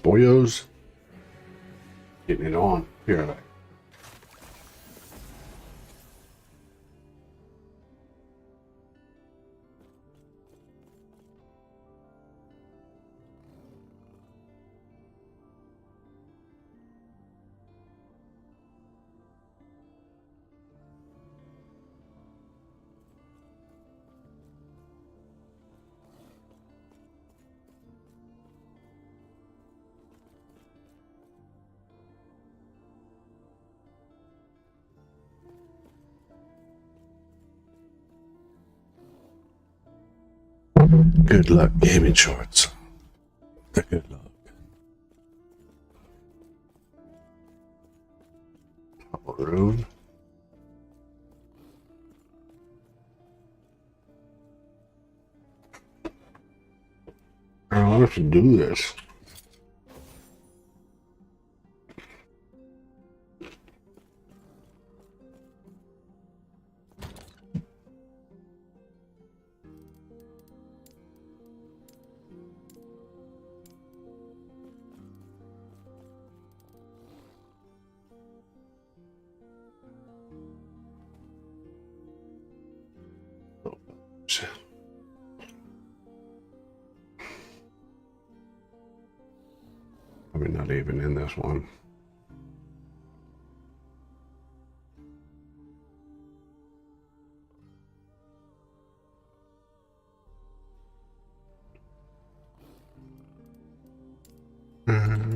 boyos. Getting it on. Here, like. Good luck gaming shorts. Good luck. Rude. I don't want to do this. Probably not even in this one.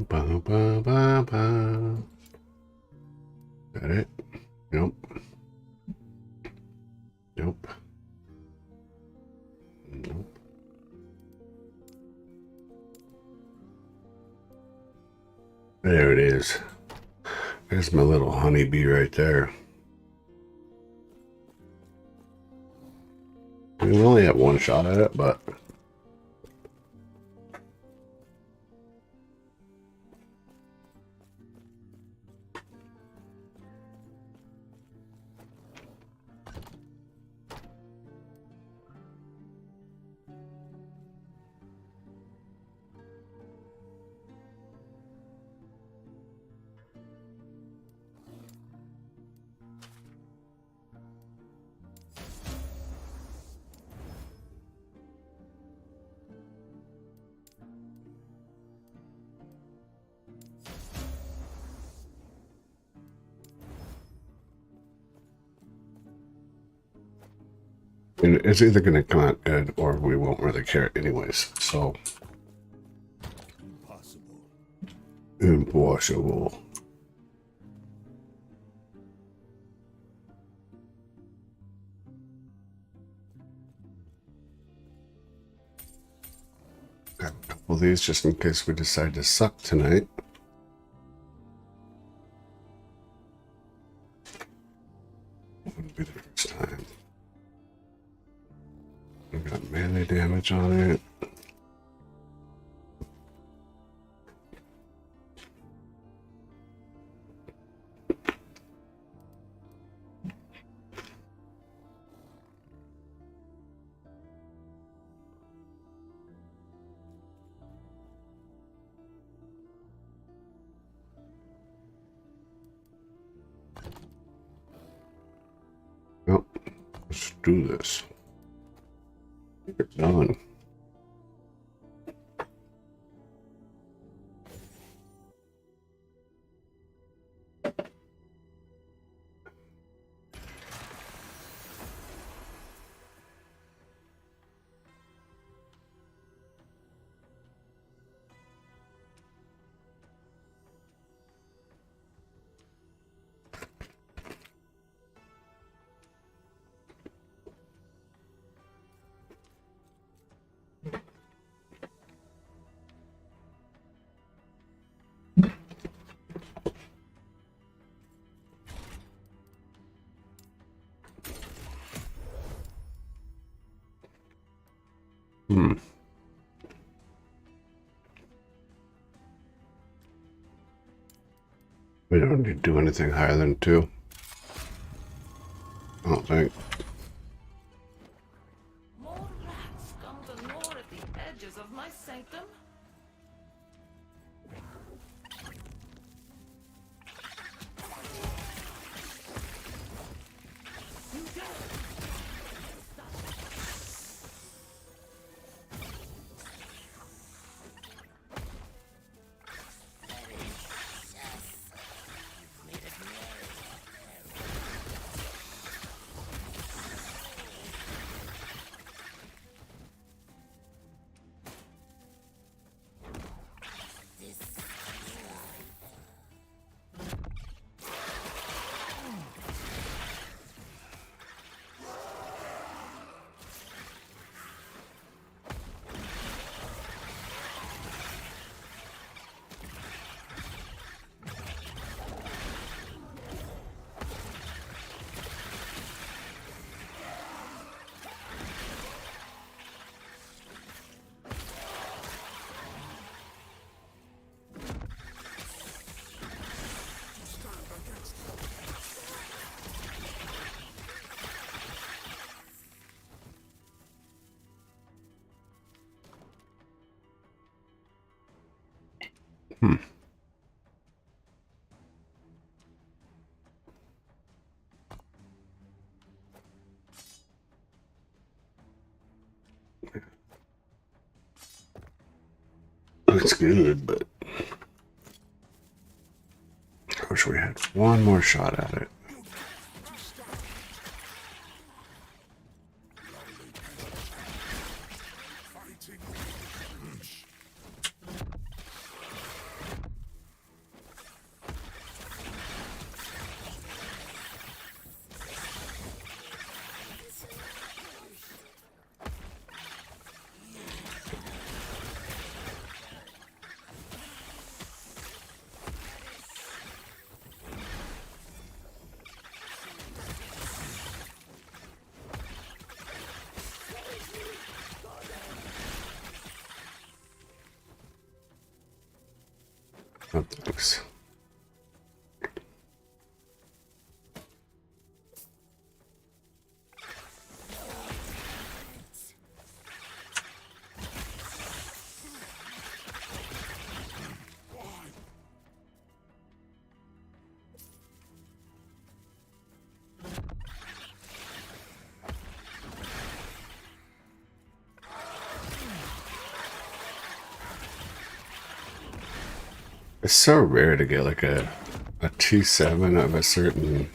Ba, ba, ba, ba. That it? Nope. Nope. Nope. There it is. There's my little honeybee right there. We only have one shot at it, but it's either going to come out good or we won't really care anyways. So impossible. Got a couple of these just in case we decide to suck tonight. Wouldn't be the first time. We got melee damage on it. Well, let's do this. You're done. We don't need to do anything higher than 2. I don't think. More rats come to gnaw at the edges of my sanctum. Hmm. Looks good, but I wish we had one more shot at it. Oh, thanks. It's so rare to get like a T7 of a certain.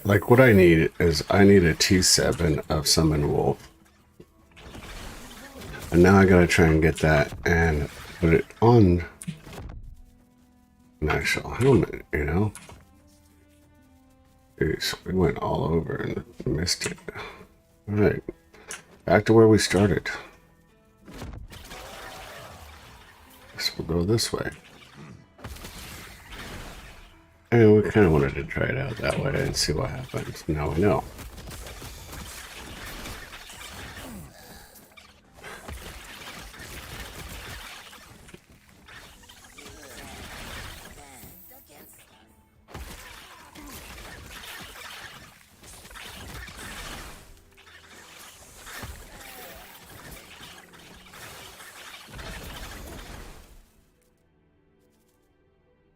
Like what I need is I need a T7 of Summon Wolf. And now I gotta try and get that and put it on an actual helmet, you know? Jeez, we went all over and missed it. Alright, back to where we started. Guess we'll go this way. And we kind of wanted to try it out that way and see what happens. Now we know.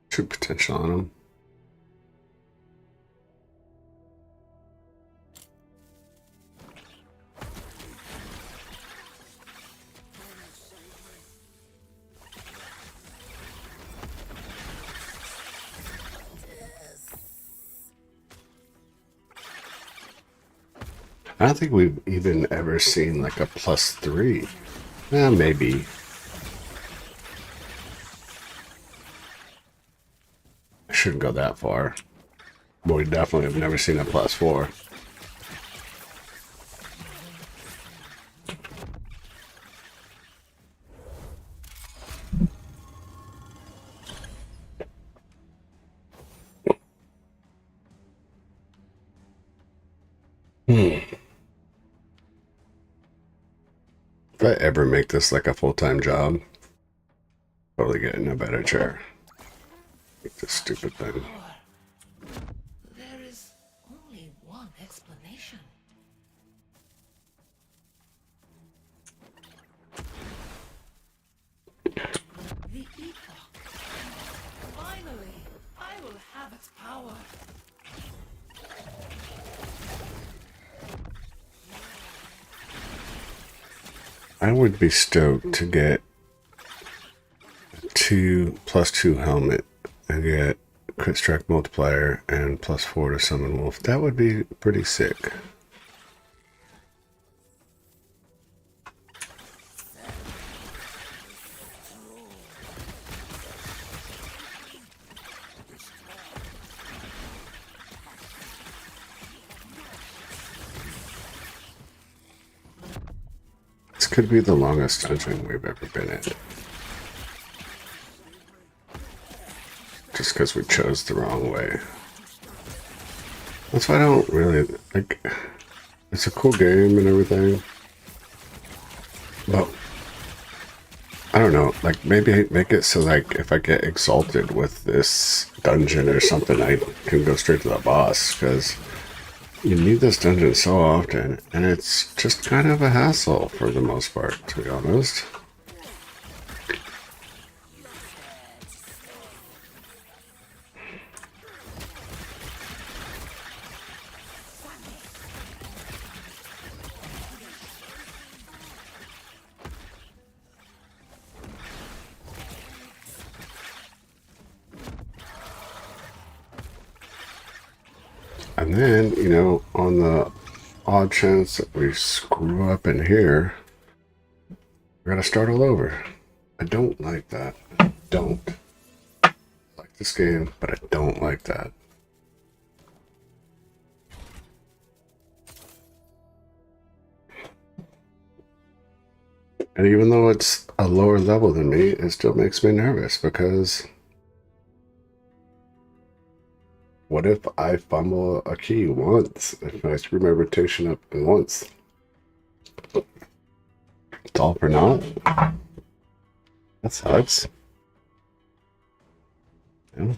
True potential on him. I don't think we've even ever seen like a +3. Maybe. I shouldn't go that far. But we definitely have never seen a +4. If I ever make this like a full-time job, probably get in a better chair. Make this stupid thing. There is only one explanation. The Epoch. Finally, I will have its power. I would be stoked to get a +2 helmet and get crit strike multiplier and +4 to summon wolf. That would be pretty sick. This could be the longest dungeon we've ever been in. Just because we chose the wrong way. That's why I don't really, like, it's a cool game and everything. But, I don't know, like, maybe make it so, like, if I get exalted with this dungeon or something, I can go straight to the boss, because you need this dungeon so often, and it's just kind of a hassle for the most part, to be honest. And then, you know, on the odd chance that we screw up in here, we're gonna start all over. I don't like that. I don't like this game, but I don't like that. And even though it's a lower level than me, it still makes me nervous because what if I fumble a key once? If I screw my rotation up once? It's all for naught? That sucks. Yeah.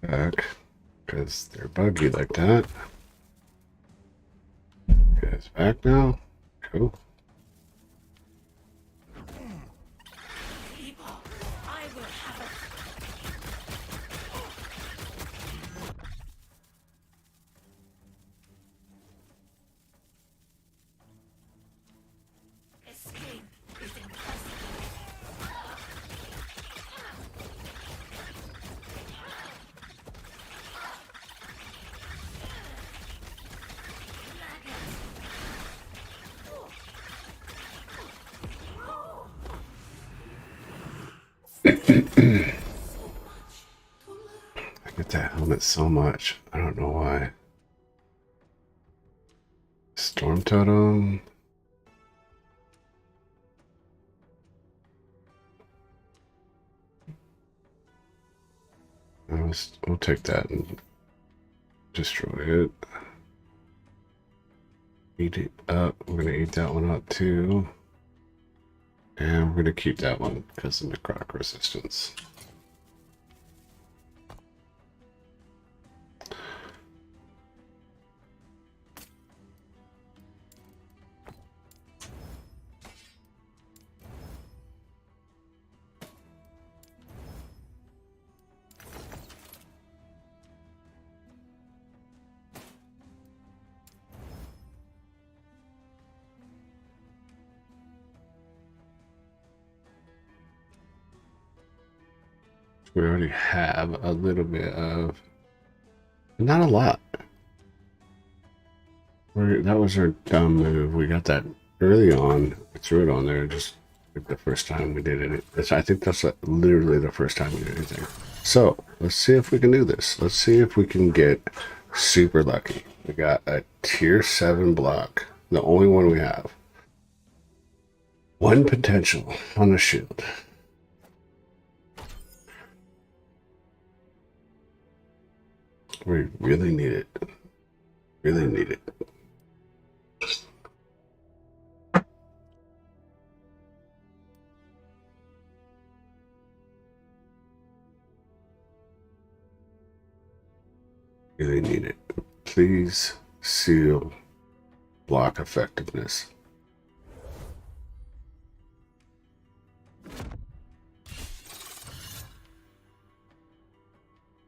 Back, because they're buggy like that. Guys back now. Cool. Epoch, I will have it. Escape is impossible. I get that helmet so much. I don't know why. Storm Totem. We'll take that and destroy it. Eat it up. We're gonna eat that one up too. And we're gonna keep that one because of necrotic resistance. We already have a little bit of, not a lot. That was our dumb move. We got that early on. We threw it on there just like the first time we did it. I think that's literally the first time we did anything. So let's see if we can do this. Let's see if we can get super lucky. We got a tier 7 block, the only one we have. One potential on the shield. We really need it. Really need it. Really need it. Please seal block effectiveness.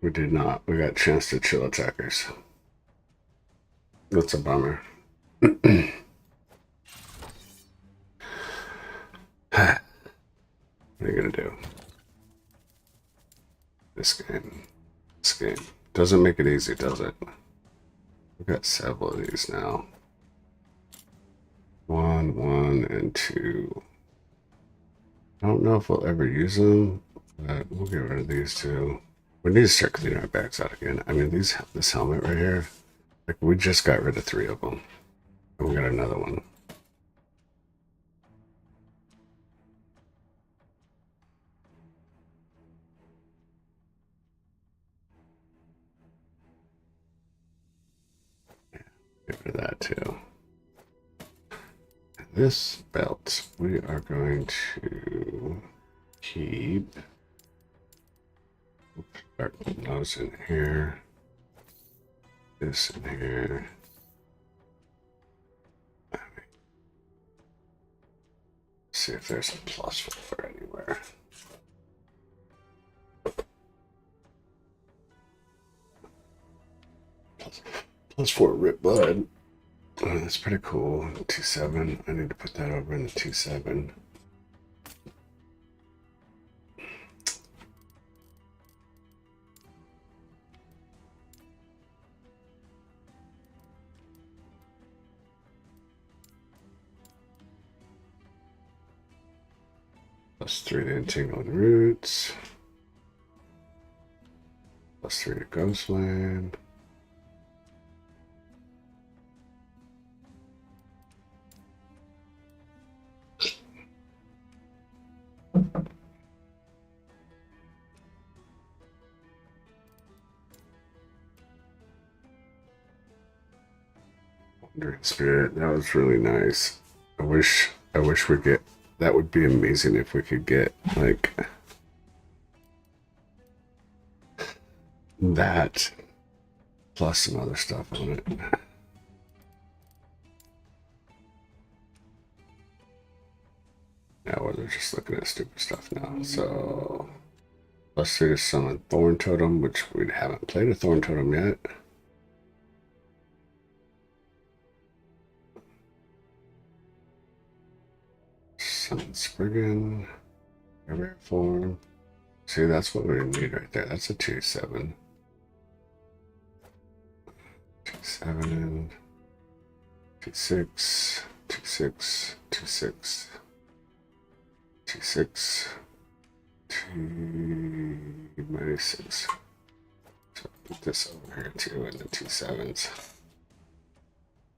We did not. We got a chance to chill attackers. That's a bummer. What are you gonna do? This game. This game. Doesn't make it easy, does it? We've got several of these now. 1, 1, and 2. I don't know if we'll ever use them, but we'll get rid of these two. We need to start cleaning our bags out again. I mean, this helmet right here, like we just got rid of 3 of them. And we got another one. Get rid of that too. And this belt, we are going to keep. Start putting those in here. This in here. See if there's a +4 anywhere. +4 rip blood. Oh, that's pretty cool. T7. I need to put that over in the T7. +3 to Entangling Roots. +3 to Ghostland. Wandering Spirit, that was really nice. I wish we get, that would be amazing if we could get like that plus some other stuff on it. Now we're just looking at stupid stuff now. So +3 to summon Thorn Totem, which we haven't played a Thorn Totem yet. Summon Spriggan, rare form. See, that's what we need right there. That's a T7. T7, T6, T6, T6, T6, T-6. So put this over here too in the T7s.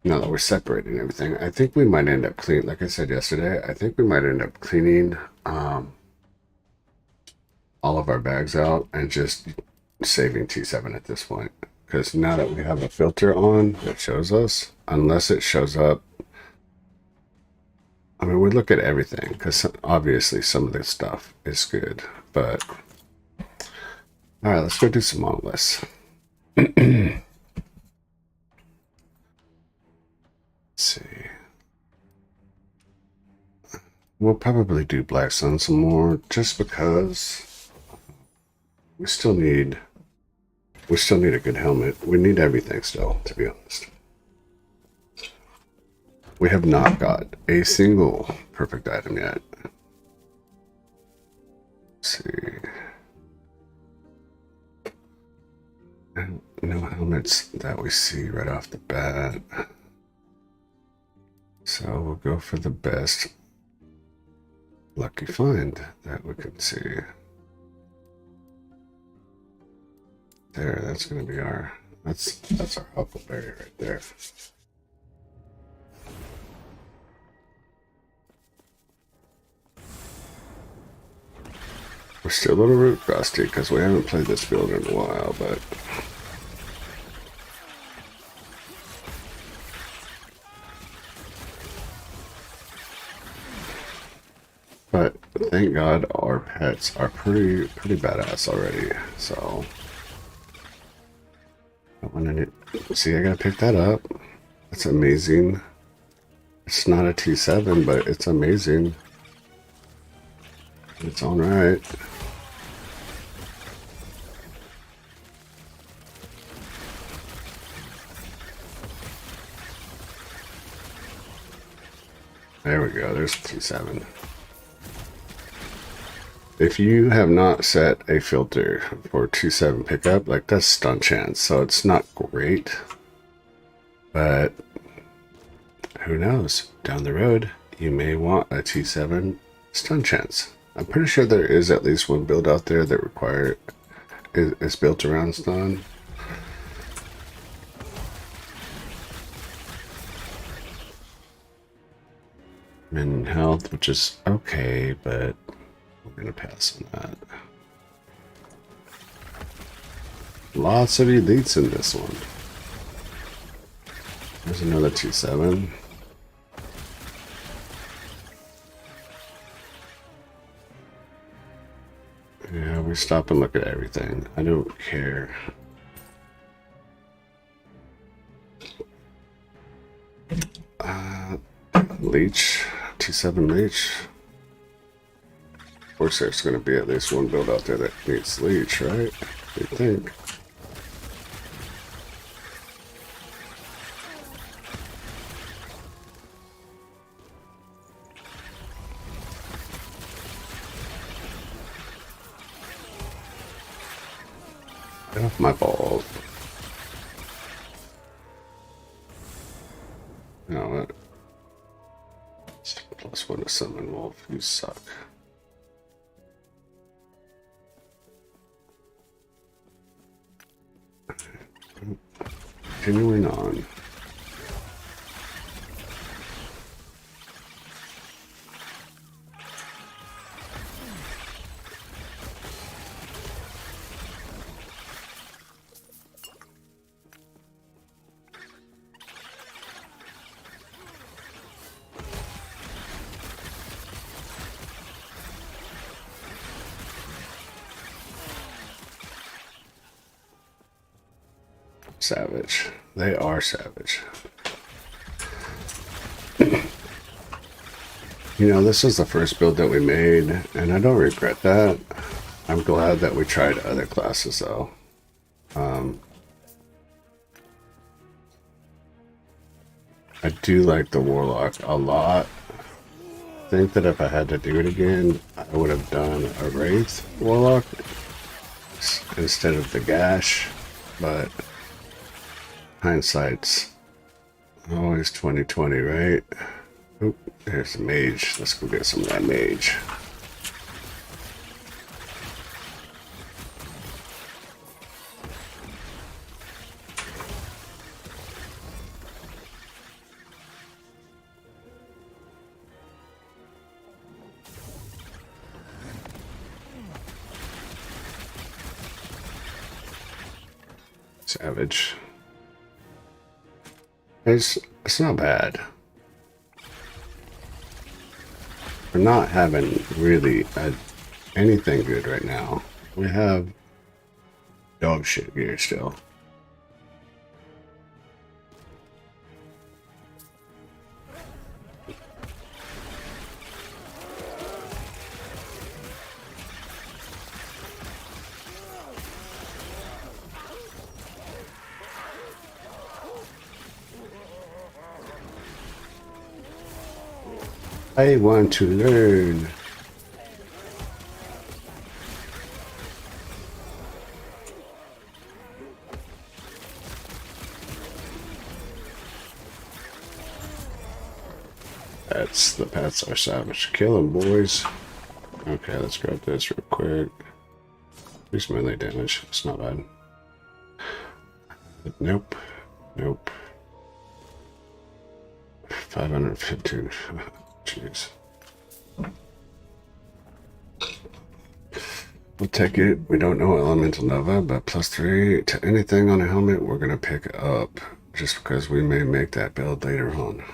Now that we're separating everything, I think we might end up cleaning, like I said yesterday, I think we might end up cleaning all of our bags out and just saving T7 at this point. Because now that we have a filter on that shows us, unless it shows up, I mean, we look at everything because obviously some of this stuff is good, but all right, let's go do some monoliths. Let's see. We'll probably do Black Sun some more just because we still need a good helmet. We need everything still, to be honest. We have not got a single perfect item yet. Let's see. No helmets that we see right off the bat. So we'll go for the best lucky find that we can see. There, that's gonna be our that's our huckleberry right there. We're still a little root rusty because we haven't played this build in a while, but thank God our pets are pretty badass already. So see, I gotta pick that up. That's amazing. It's not a T7, but it's amazing. It's all right. There we go. There's a T7. If you have not set a filter for T7 pickup, like that's stun chance, so it's not great. But who knows? Down the road, you may want a T7 stun chance. I'm pretty sure there is at least one build out there that is built around stun. Min health, which is okay, but we're gonna pass on that. Lots of elites in this one. There's another T7. Yeah, we stop and look at everything. I don't care. Leech, T7 Leech. Of course, there's going to be at least one build out there that needs Leech, right? You think? Get off my ball. You know what? +1 to summon wolf. You suck. Continuing on. Savage. They are savage. You know, this is the first build that we made, and I don't regret that. I'm glad that we tried other classes, though. I do like the Warlock a lot. I think that if I had to do it again, I would have done a Wraith Warlock instead of the Gash, but hindsight's always 2020, right? Oop, there's the mage. Let's go get some of that mage. Savage. It's not bad. We're not having really anything good right now. We have dog shit gear still. I want to learn. That's the pets are savage. Kill them, boys. Okay, let's grab this real quick. Reduce melee damage. It's not bad. Nope. Nope. 515. Jeez. We'll take it. We don't know Elemental Nova, but +3 to anything on a helmet we're going to pick up just because we may make that build later on.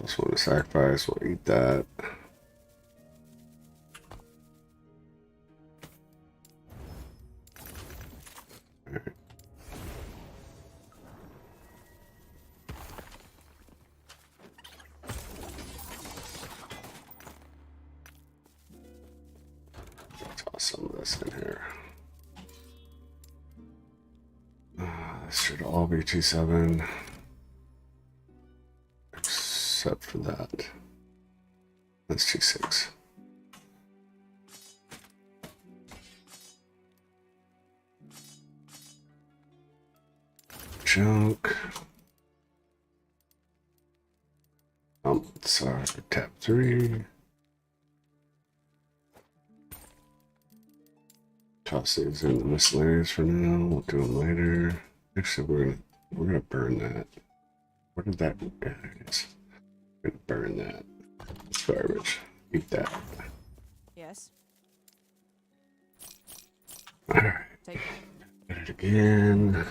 +1 to sacrifice. We'll eat that. Some of this in here. This should all be T7 except for that. That's T6. Junk. Sorry, tab 3. Toss these in the miscellaneous for now. We'll do them later. Actually, we're gonna burn that. Where did that go? Yeah, there it is. We're gonna burn that. It's garbage. Eat that. Yes. All right. Get it again.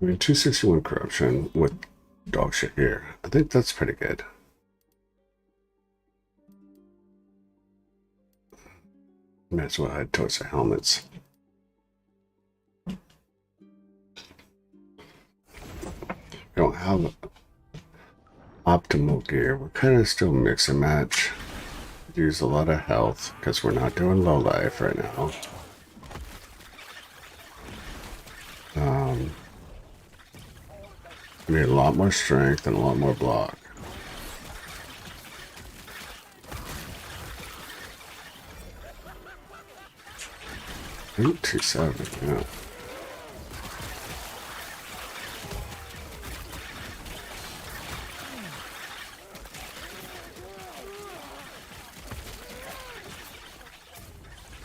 I mean, 261 corruption with dog shit here. I think that's pretty good. Might as well head towards the helmets. We don't have optimal gear. We're kind of still mix and match. Use a lot of health because we're not doing low life right now. We need a lot more strength and a lot more block. Ooh, 2-7, yeah.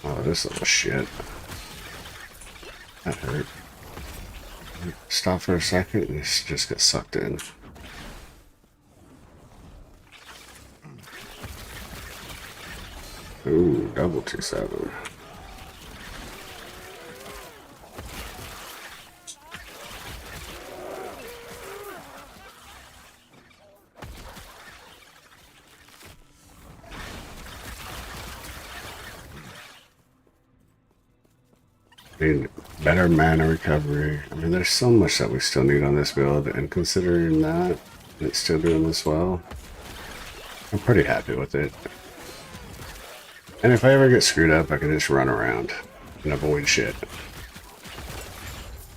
Oh, this little shit. That hurt. Stop for a second and just get sucked in. Ooh, double 2-7. Need better mana recovery. I mean, there's so much that we still need on this build, and considering that it's still doing this well, I'm pretty happy with it. And if I ever get screwed up, I can just run around and avoid shit.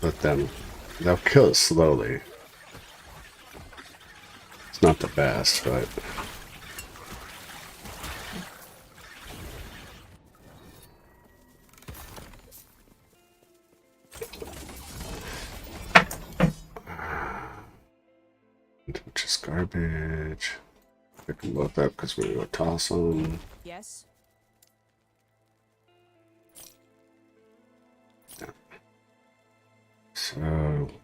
Let them, they'll kill it slowly. It's not the best, but which is garbage. Pick them both up because we're going to toss them. Yes. Yeah. So,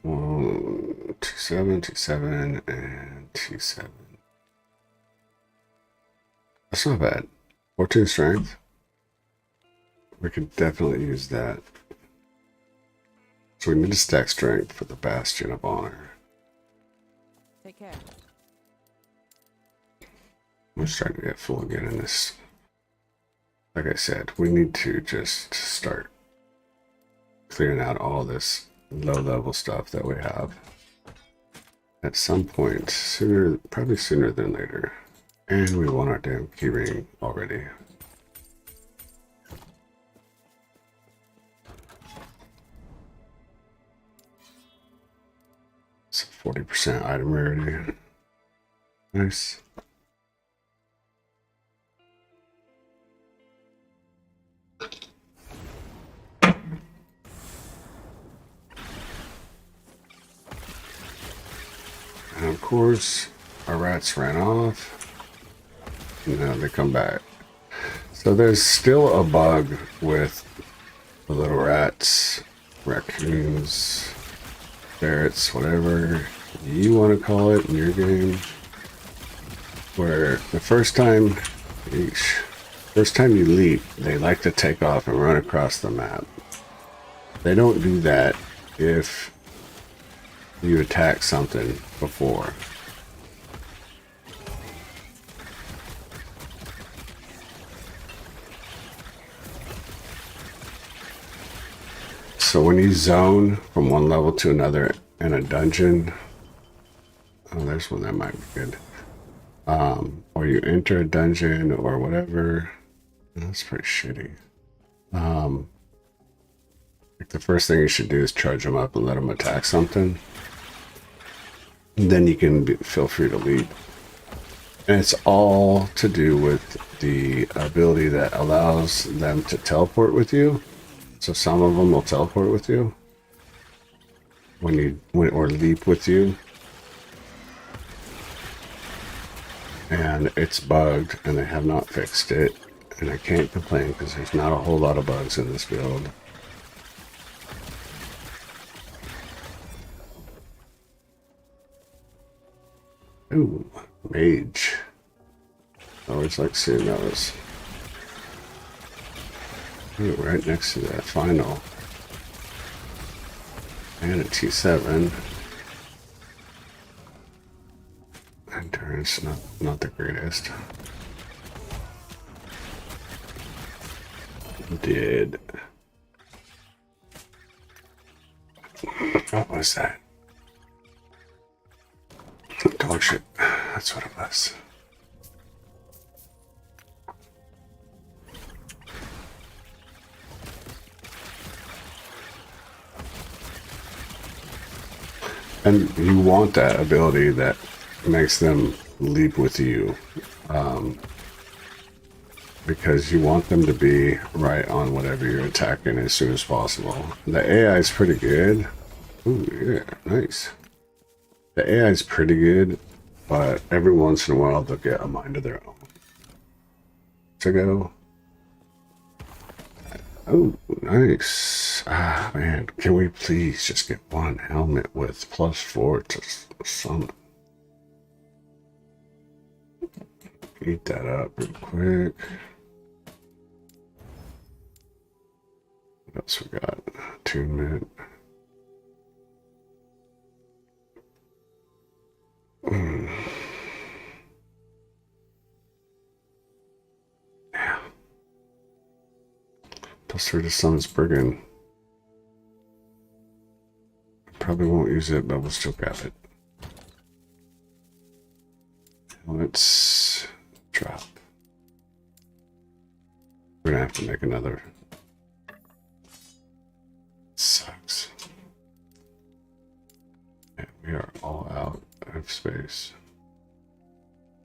1, 2-7, 2-7, and 2-7. That's not bad. 14 strength. We could definitely use that. So we need to stack strength for the Bastion of Honor. Take care. I'm starting to get full again in this. Like I said, we need to just start clearing out all this low-level stuff that we have. At some point, sooner, probably sooner than later. And we want our damn keyring already. It's 40% item rarity. Nice. And of course, our rats ran off. And now they come back. So there's still a bug with the little rats, raccoons, ferrets, whatever you want to call it in your game, where the first time you leap, they like to take off and run across the map. They don't do that if you attack something before. So when you zone from one level to another in a dungeon, oh, there's one that might be good. Or you enter a dungeon or whatever, that's pretty shitty. Like the first thing you should do is charge them up and let them attack something. And then you can feel free to leap. And it's all to do with the ability that allows them to teleport with you. So some of them will teleport with you or leap with you. And it's bugged and they have not fixed it. And I can't complain because there's not a whole lot of bugs in this build. Ooh, mage. I always like seeing those. Ooh, right next to that final. And a T7. Endurance, not the greatest. Did. What was that? Dog shit. That's what it was. And you want that ability that makes them leap with you. because you want them to be right on whatever you're attacking as soon as possible. The AI is pretty good. Ooh, yeah, nice. The AI is pretty good, but every once in a while they'll get a mind of their own. To go. Oh, nice. Ah, man, can we please just get one helmet with +4 to summon? Eat that up real quick. What else we got? Attunement. Yeah. +3 to summons Brigand. Probably won't use it, but we'll still grab it. Let's drop. We're gonna have to make another. Sucks. And we are all out of space.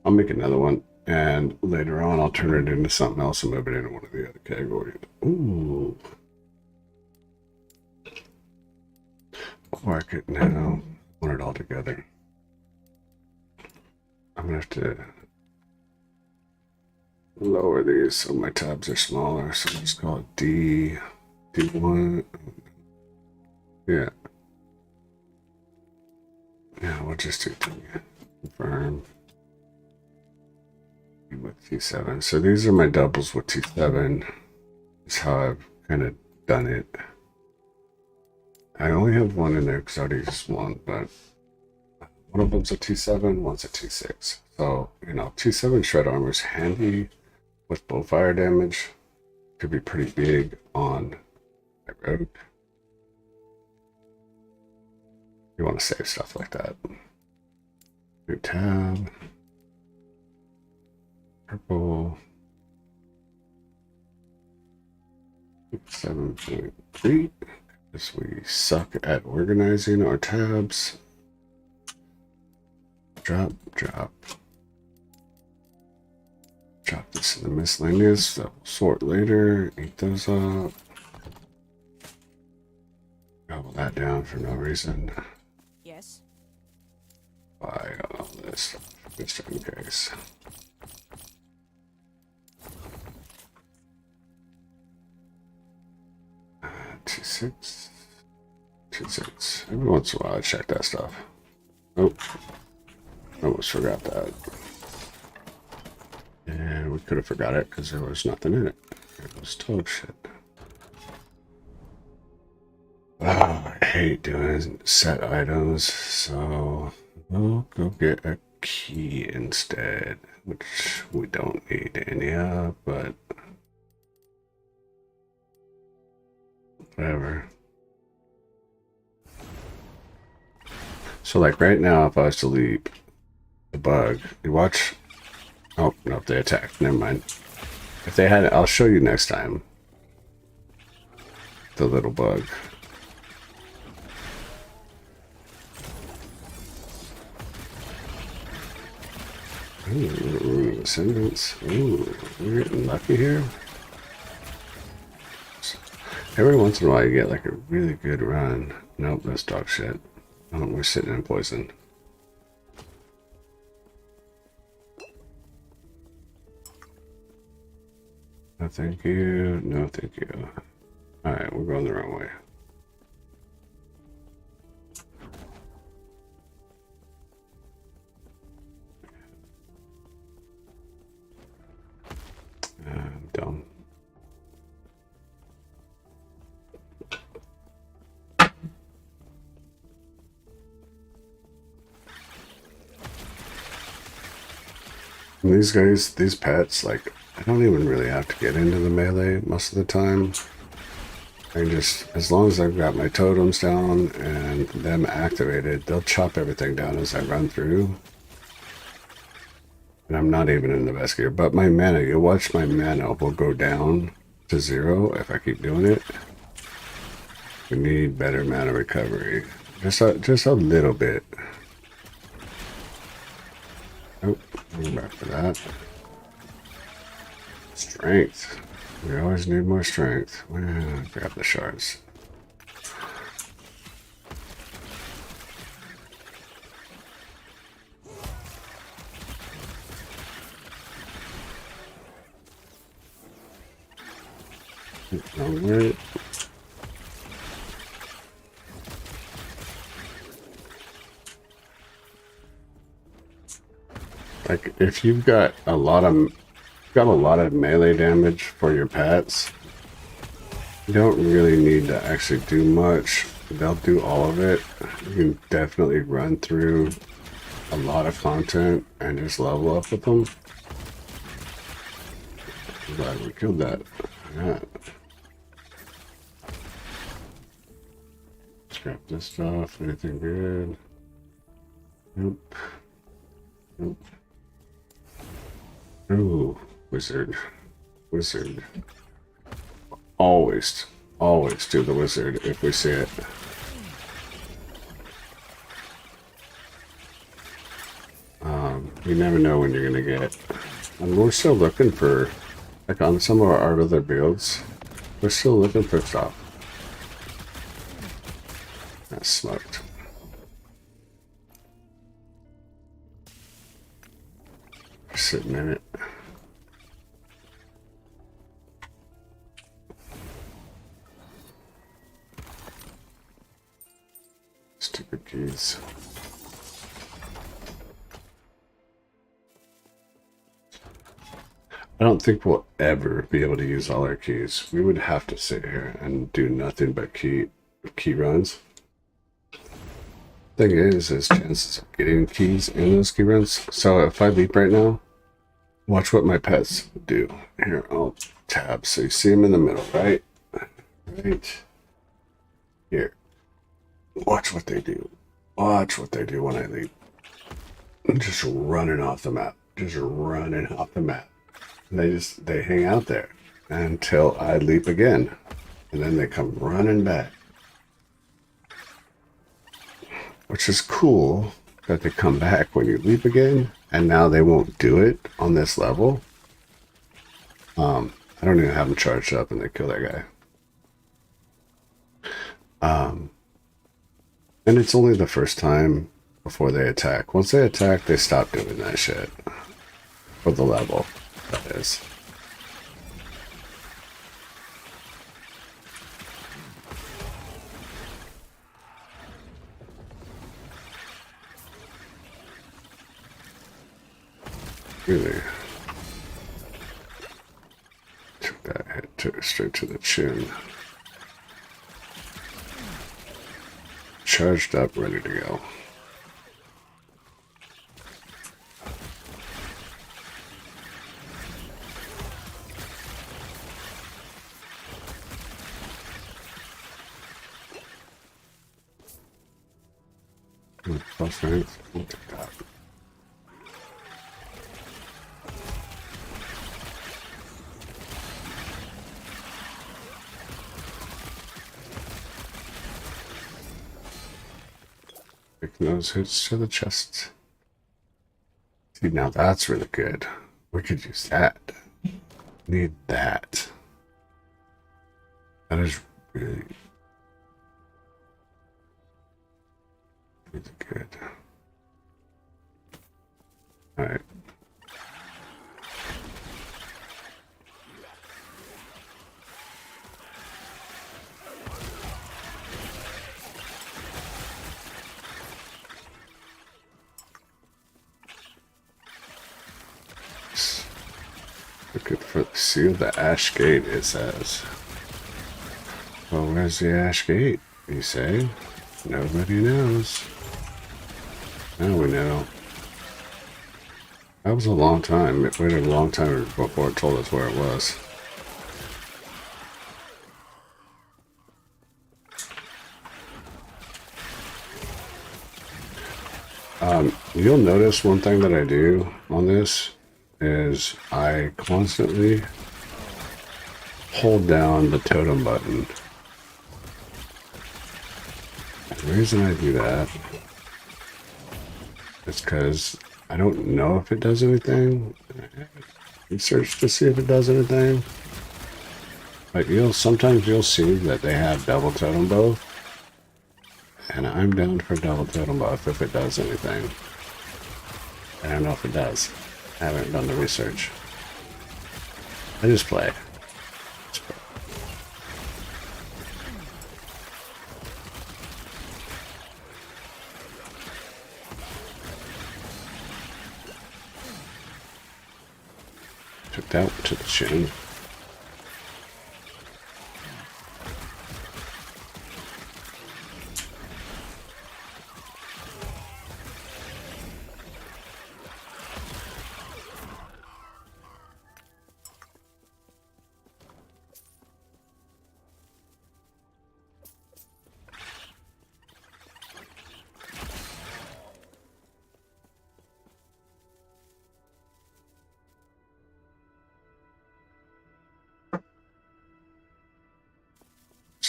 I'll make another one, and later on I'll turn it into something else and move it into one of the other categories. Ooh. Or I could now want it all together. I'm gonna have to lower these so my tabs are smaller. So let's call it D1. Yeah. Yeah, we'll just do T. Confirm. With T7. So these are my doubles with T7. That's how I've kind of done it. I only have one in there because I already used one, but one of them's a T7, one's a T6. So, you know, T7 shred armor is handy with bow fire damage. Could be pretty big on my rogue. You want to save stuff like that. New tab. Purple. 7.3. Because we suck at organizing our tabs. Drop, drop. Drop this in the miscellaneous. That will sort later. Eat those up. Gobble that down for no reason. Yes. Buy all this stuff just in case. T6. T6. Every once in a while I check that stuff. Oh. Almost forgot that. And we could have forgot it because there was nothing in it. It was dog shit. Oh, I hate doing set items, so we'll go get a key instead, which we don't need any of, but whatever. So like right now, if I was to leap the bug, you watch. Oh, no, they attacked. Never mind. If they had it, I'll show you next time. The little bug. Ooh, Ascendants. Ooh, we're getting lucky here. Every once in a while you get like a really good run. Nope, that's dog shit. Oh, we're sitting in poison. No thank you. No thank you. Alright, we're going the wrong way. I'm dumb. And these guys, these pets, like, I don't even really have to get into the melee most of the time. I just, as long as I've got my totems down and them activated, they'll chop everything down as I run through. And I'm not even in the best gear, but my mana, you'll watch my mana will go down to 0 if I keep doing it. We need better mana recovery. Just a little bit. Oh, I'm back for that. Strength. We always need more strength. Well, grab the shards. Alright. Like if you've got a lot of melee damage for your pets, you don't really need to actually do much. They'll do all of it. You can definitely run through a lot of content and just level up with them. I'm glad we killed that. Yeah. Scrap this stuff. Anything good? Nope. Nope. Ooh, wizard. Wizard. Always do the wizard if we see it. You never know when you're gonna get it. And we're still looking for, like on some of our other builds, we're still looking for stuff. That's smoked. Sitting in it. Stupid keys. I don't think we'll ever be able to use all our keys. We would have to sit here and do nothing but key runs. Thing is chances of getting keys in those key runs. So if I leap right now, watch what my pets do. Here, I'll tab so you see them in the middle, right? Right here. Watch what they do. Watch what they do when I leap. I'm just running off the map. Just running off the map. And they hang out there until I leap again. And then they come running back. Which is cool that they come back when you leap again. And now they won't do it on this level. I don't even have them charged up and they kill that guy. And it's only the first time before they attack. Once they attack, they stop doing that shit. For the level, that is. Really? Took that hit, took it straight to the chin. Charged up, ready to go. Plus right, we'll take that. Taking those hits to the chest. See, now that's really good. We could use that. Need that. That is really, really good. Alright. Looking for the seal the Ash Gate, it says. Well, where's the Ash Gate, you say? Nobody knows. Now we know. That was a long time. It waited a long time before it told us where it was. You'll notice one thing that I do on this is I constantly hold down the totem button. The reason I do that is because I don't know if it does anything. research to see if it does anything. Like sometimes you'll see that they have double totem both. And I'm down for double totem both if it does anything. I don't know if it does. I haven't done the research. I just play. Took that one to the chin.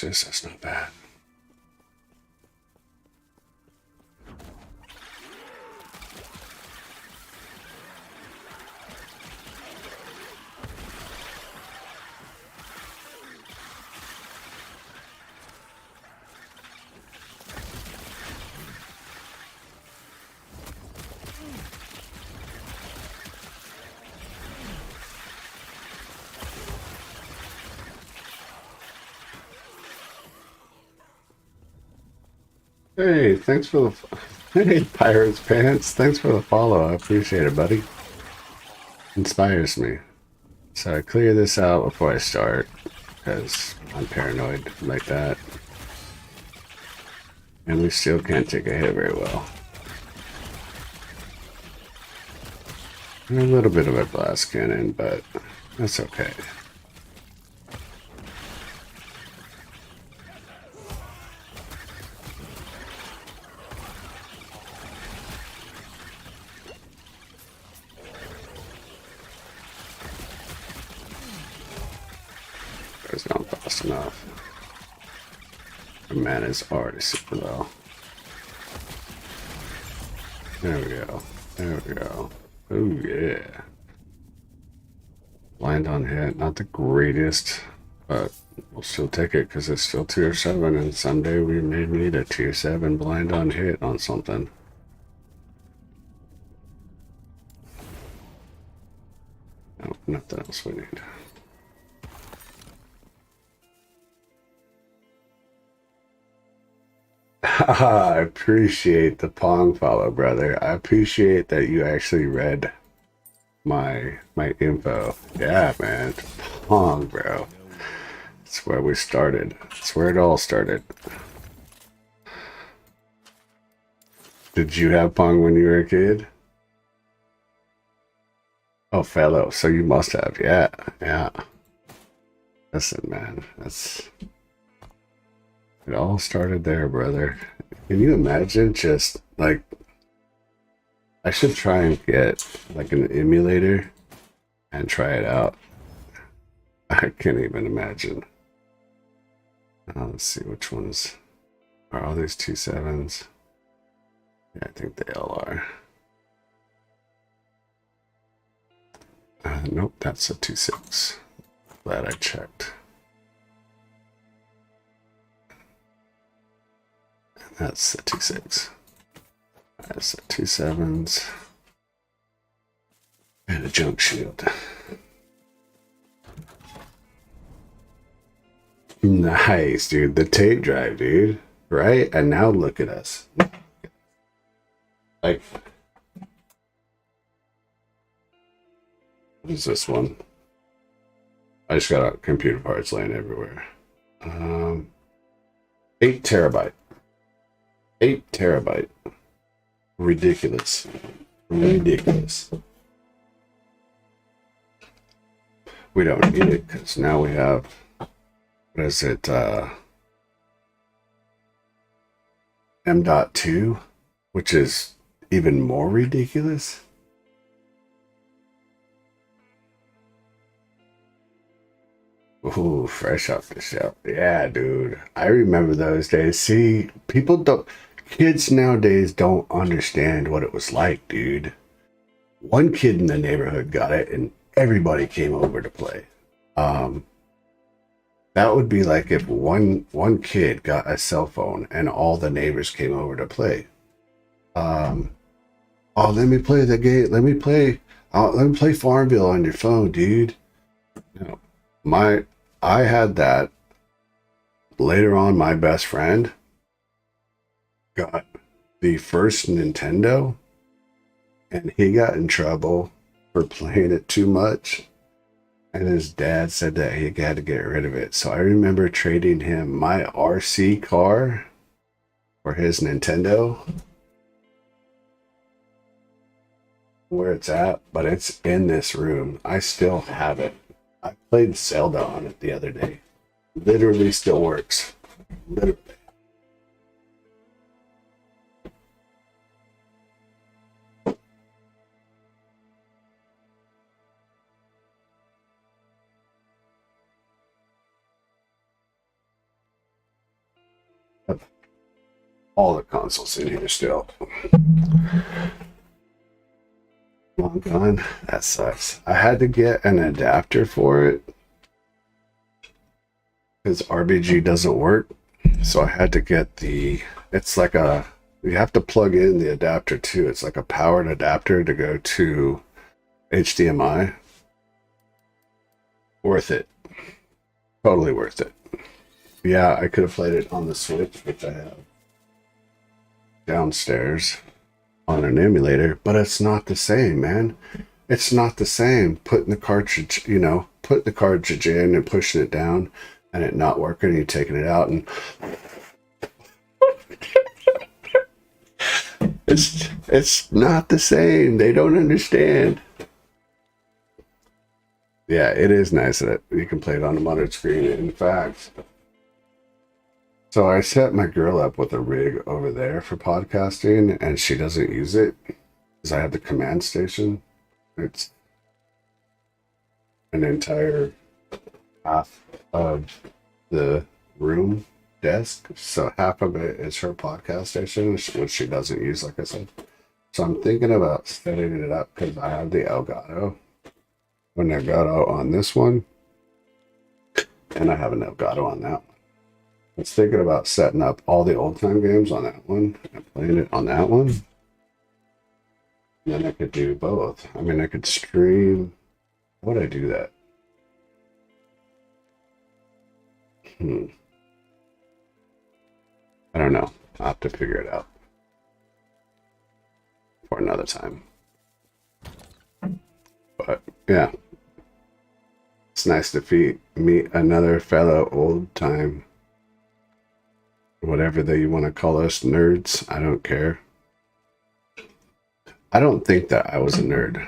That's not bad. Hey, thanks for the... Hey, Pirates Pants. Thanks for the follow. I appreciate it, buddy. Inspires me. So I clear this out before I start, because I'm paranoid like that. And we still can't take a hit very well. And a little bit of a blast cannon, but that's okay. It's not fast enough. The mana is already super low. There we go. There we go. Oh yeah. Blind on hit, not the greatest, but we'll still take it because it's still tier 7, and someday we may need a tier 7 blind on hit on something. No, nothing else we need. I appreciate the Pong follow, brother. I appreciate that you actually read my info. Yeah, man. Pong, bro. That's where we started. That's where it all started. Did you have Pong when you were a kid? Oh, fellow. So you must have. Yeah, yeah. Listen, man. That's... It all started there, brother. Can you imagine just, like... I should try and get, like, an emulator and try it out. I can't even imagine. Let's see which ones... Are all these 2.7s? Yeah, I think they all are. Nope, that's a 2.6. Glad I checked. That's the 2.6. That's the 2.7s. And a junk shield. Nice, dude. The tape drive, dude. Right? And now look at us. Like, what is this one? I just got computer parts laying everywhere. 8 terabyte. 8 terabyte. Ridiculous. Ridiculous. We don't need it because now we have, what is it, M.2, which is even more ridiculous. Ooh, fresh off the shelf. Yeah, dude. I remember those days. See, people don't... Kids nowadays don't understand what it was like, dude. One kid in the neighborhood got it, and everybody came over to play. That would be like if one kid got a cell phone and all the neighbors came over to play. Oh, let me play the game. Let me play Farmville on your phone, dude. You know, I had that. Later on, my best friend got the first Nintendo, and he got in trouble for playing it too much. And his dad said that he had to get rid of it. So I remember trading him my RC car for his Nintendo. Where it's at, but it's in this room. I still have it. I played Zelda on it the other day. Literally still works. Literally. All the consoles in here still. Long gone. That sucks. I had to get an adapter for it because RBG doesn't work. So I had to get it's like you have to plug in the adapter too. It's like a powered adapter to go to HDMI. Worth it. Totally worth it. Yeah, I could have played it on the Switch, which I have downstairs on an emulator, but it's not the same, man. It's not the same putting the cartridge, putting the cartridge in and pushing it down and it not working, you taking it out and it's not the same. They don't understand. Yeah, it is nice that you can play it on a monitor screen. In fact, so I set my girl up with a rig over there for podcasting, and she doesn't use it because I have the command station. It's an entire half of the room desk, so half of it is her podcast station, which she doesn't use, like I said. So I'm thinking about setting it up because I have the Elgato on this one, and I have an Elgato on that one. I was thinking about setting up all the old time games on that one and playing it on that one. And then I could do both. I mean, I could stream. How would I do that? I don't know. I'll have to figure it out for another time. But yeah, it's nice to meet another fellow old time, whatever that you want to call us, nerds. I don't care. I don't think that I was a nerd.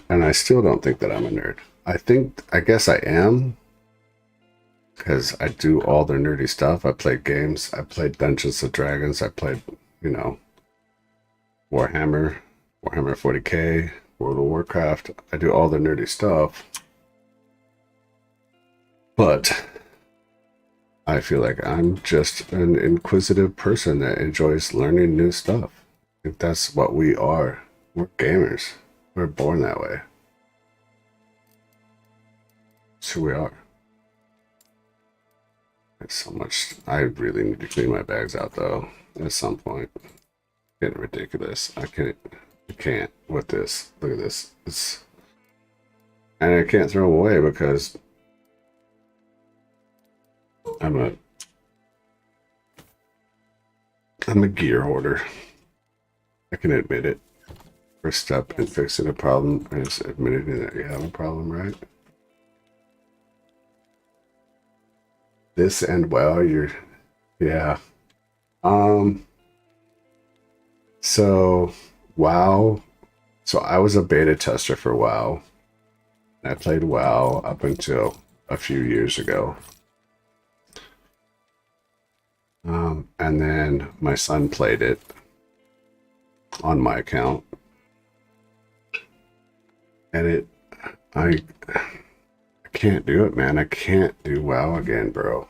And I still don't think that I'm a nerd. I guess I am. Because I do all the nerdy stuff. I played games. I played Dungeons and Dragons. I played, Warhammer 40K, World of Warcraft. I do all the nerdy stuff. But I feel like I'm just an inquisitive person that enjoys learning new stuff. I think that's what we are. We're gamers. We're born that way. That's who we are. There's so much. I really need to clean my bags out though at some point. Getting ridiculous. I can't with this. Look at this. And I can't throw them away because I'm a gear hoarder. I can admit it. First step in fixing a problem is admitting that you have a problem, right? This and well, yeah. So WoW. So I was a beta tester for WoW. I played WoW up until a few years ago. And then my son played it on my account. And I can't do it, man. I can't do WoW again, bro.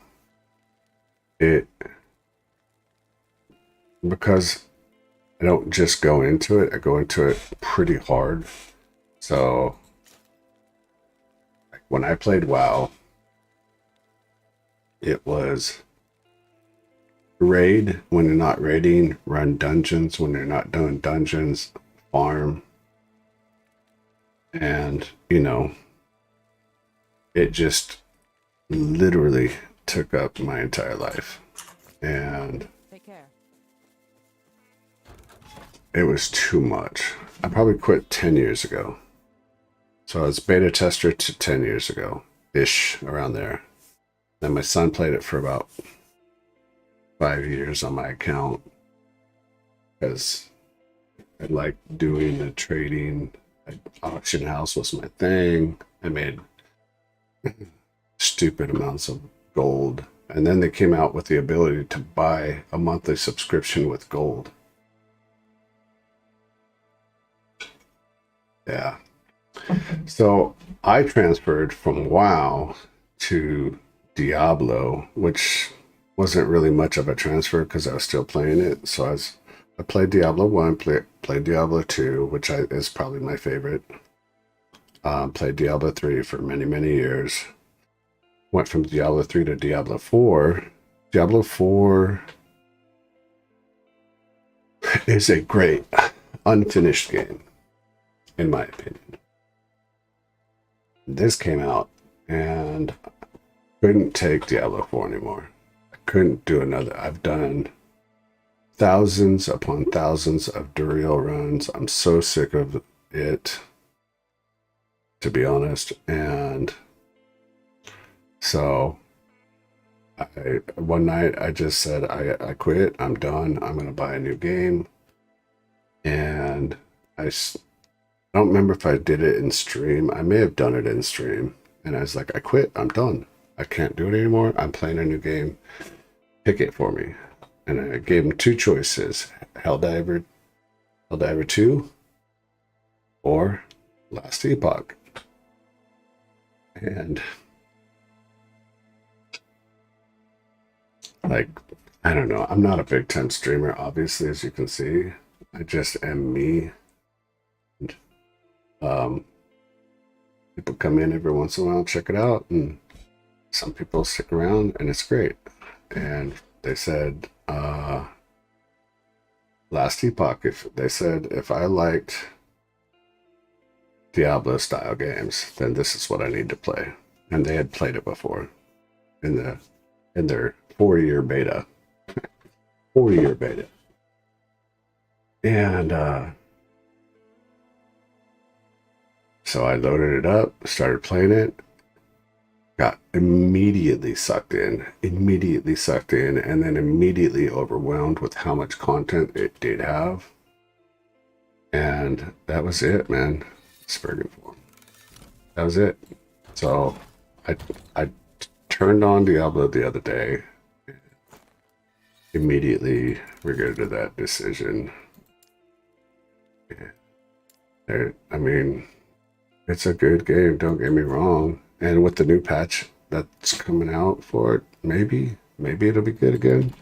Because I don't just go into it, I go into it pretty hard. So when I played WoW, it was raid when you're not raiding, run dungeons when you're not doing dungeons, farm, and it just literally took up my entire life, and Take care. it was too much. I probably quit 10 years ago. So I was beta tester to 10 years ago ish, around there. Then my son played it for about 5 years on my account because I liked doing the trading. Auction house was my thing. I made stupid amounts of gold. And then they came out with the ability to buy a monthly subscription with gold. Yeah. So I transferred from WoW to Diablo, which wasn't really much of a transfer because I was still playing it. So I played Diablo 1, played Diablo 2, which is probably my favorite. Played Diablo 3 for many, many years. Went from Diablo 3 to Diablo 4. Diablo 4 is a great unfinished game, in my opinion. This came out and I couldn't take Diablo 4 anymore. I couldn't do another. I've done thousands upon thousands of Duriel runs. I'm so sick of it, to be honest. And so one night I just said, I quit. I'm done. I'm going to buy a new game. And I don't remember if I did it in stream. I may have done it in stream. And I was like, I quit. I'm done. I can't do it anymore. I'm playing a new game. Pick it for me. And I gave him two choices. Helldiver 2 or Last Epoch. And like, I don't know. I'm not a big time streamer, obviously, as you can see. I just am me. People come in every once in a while, check it out, and some people stick around, and it's great. And they said, Last Epoch, if I liked Diablo style games, then this is what I need to play. And they had played it before in their 4-year beta. 4-year beta. And so I loaded it up, started playing it, got immediately sucked in, and then immediately overwhelmed with how much content it did have. And that was it, man. Spurging form. That was it. So I turned on Diablo the other day. Immediately regretted that decision. I mean, it's a good game, don't get me wrong. And with the new patch that's coming out for it, maybe it'll be good again.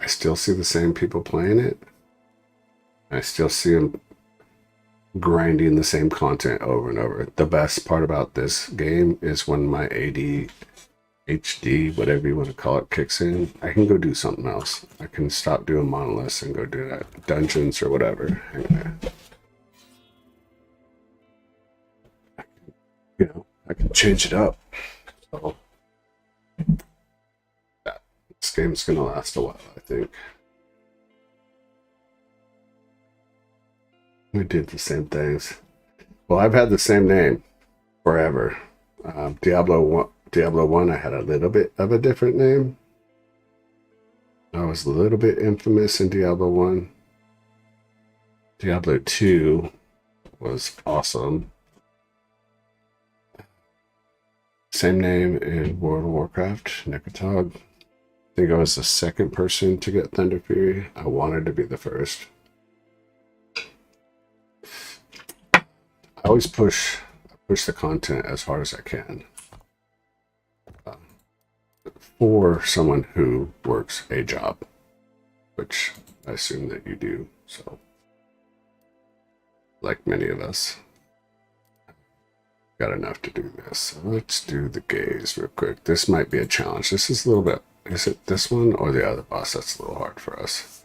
I still see the same people playing it. I still see them grinding the same content over and over. The best part about this game is when my AD, HD, whatever you want to call it, kicks in, I can go do something else. I can stop doing Monolith and go do that dungeons or whatever. And, I can change it up. So this game's gonna last a while, I think. We did the same things. Well, I've had the same name forever. Diablo 1, I had a little bit of a different name. I was a little bit infamous in Diablo 1. Diablo 2 was awesome. Same name in World of Warcraft, Nekatog. I think I was the second person to get Thunder Fury. I wanted to be the first. I always push the content as hard as I can for someone who works a job, which I assume that you do. So, like many of us. Got enough to do this. So let's do the gaze real quick. This might be a challenge. This is a little bit. Is it this one or the other boss that's a little hard for us?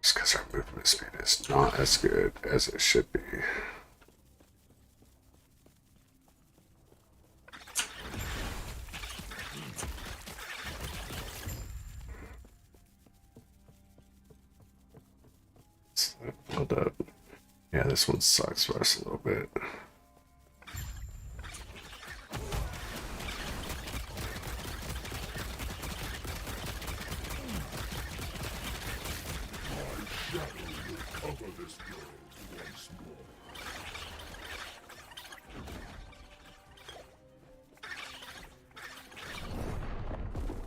Just because our movement speed is not as good as it should be. Hold up. Yeah, this one sucks for us a little bit.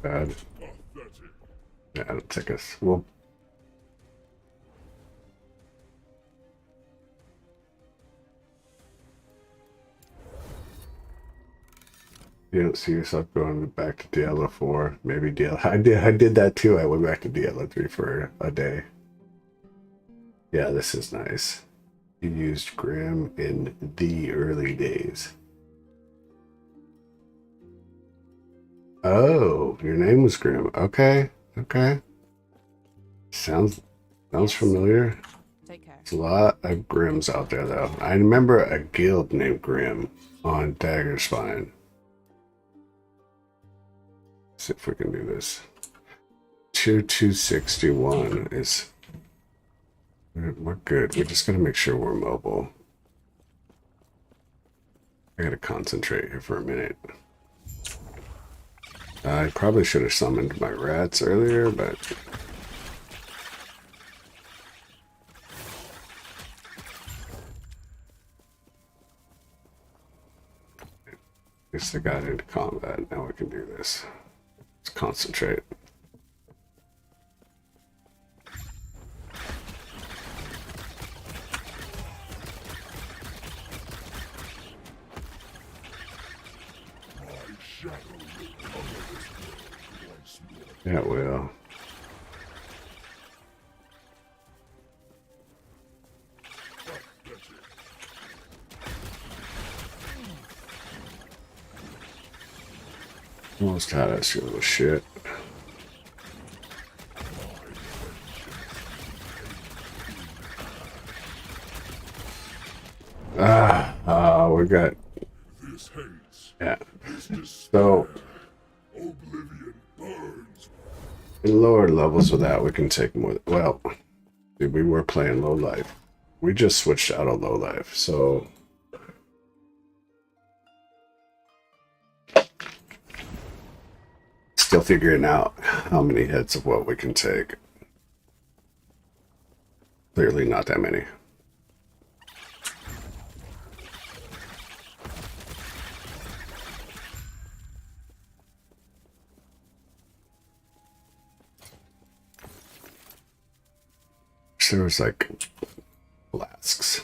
Bad. Yeah, I don't think it's. Well, you don't see yourself going back to Diablo 4, maybe Diablo. I did that too. I went back to Diablo 3 for a day. Yeah, this is nice. You used Grim in the early days. Oh, your name was Grim. Okay, okay. Sounds familiar. Take care. There's a lot of Grims out there, though. I remember a guild named Grim on Dagger Spine. See if we can do this. 261 is. We're good. We're just gonna make sure we're mobile. I gotta concentrate here for a minute. I probably should have summoned my rats earlier, but at least I got into combat. Now we can do this. Let's concentrate. Yeah, it will. Almost had us, you little shit. We got. Yeah. So. In lower levels with that, we can take more. Well, dude, we were playing low life. We just switched out of low life, so. Still figuring out how many hits of what we can take. Clearly not that many. There was like flasks.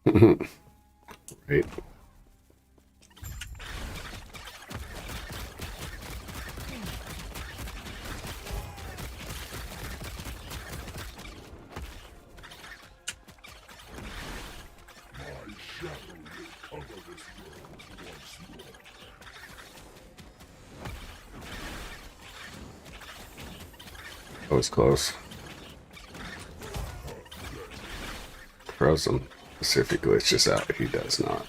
Right. That was close. Frozen. Let's see if he glitches out. He does not.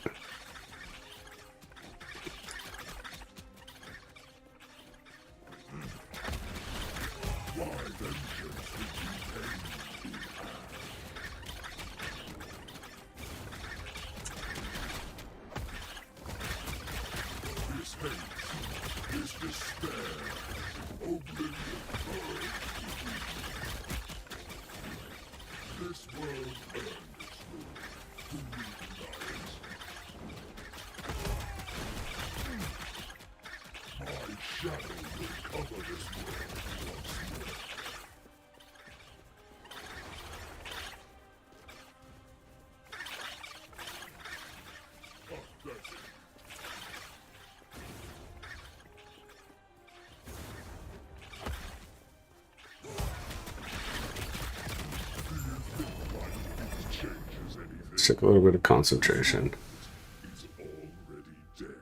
just took a little bit of concentration.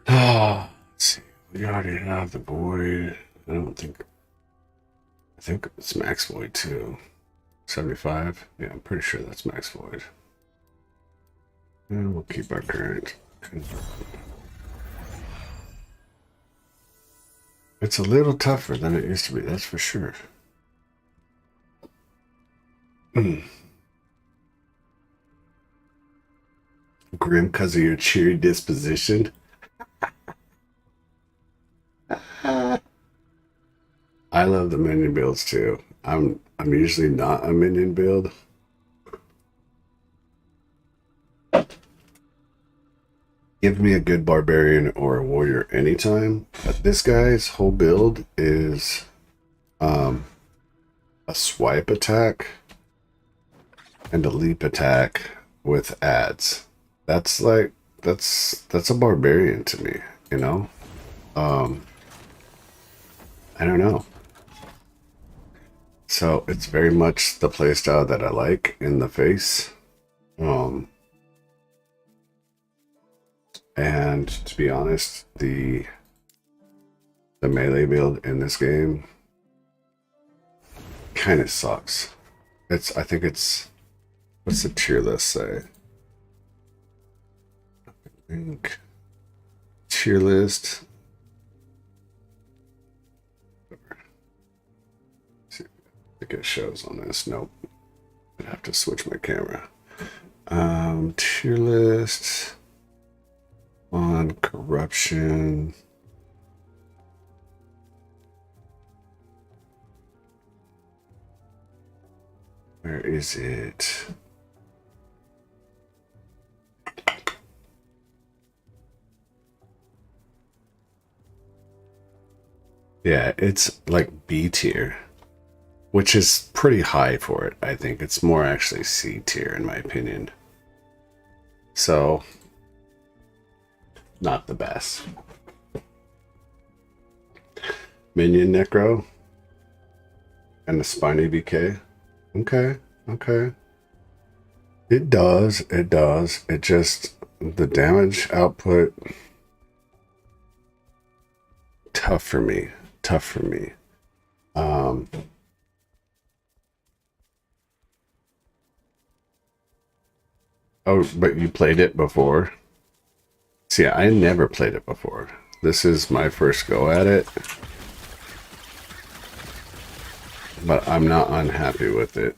Let's see. We already have the void. I think it's max void too. 75. Yeah, I'm pretty sure that's max void. And we'll keep our current. It's a little tougher than it used to be, that's for sure. Grim because of your cheery disposition. I love the minion builds too. I'm usually not a minion build. Give me a good barbarian or a warrior anytime. But this guy's whole build is a swipe attack and a leap attack with adds. That's a barbarian to me, you know? I don't know. So it's very much the playstyle that I like in the face. And to be honest, the melee build in this game kind of sucks. I think it's, what's the tier list say? I think tier list. See if it shows on this. Nope. I'd have to switch my camera. Tier list on corruption. Where is it? Yeah, it's like B tier, which is pretty high for it. I think it's more actually C tier in my opinion. So, not the best. Minion Necro and the Spiny BK. Okay, okay. It does. It just, the damage output, tough for me. Oh, but you played it before? See, I never played it before. This is my first go at it. But I'm not unhappy with it.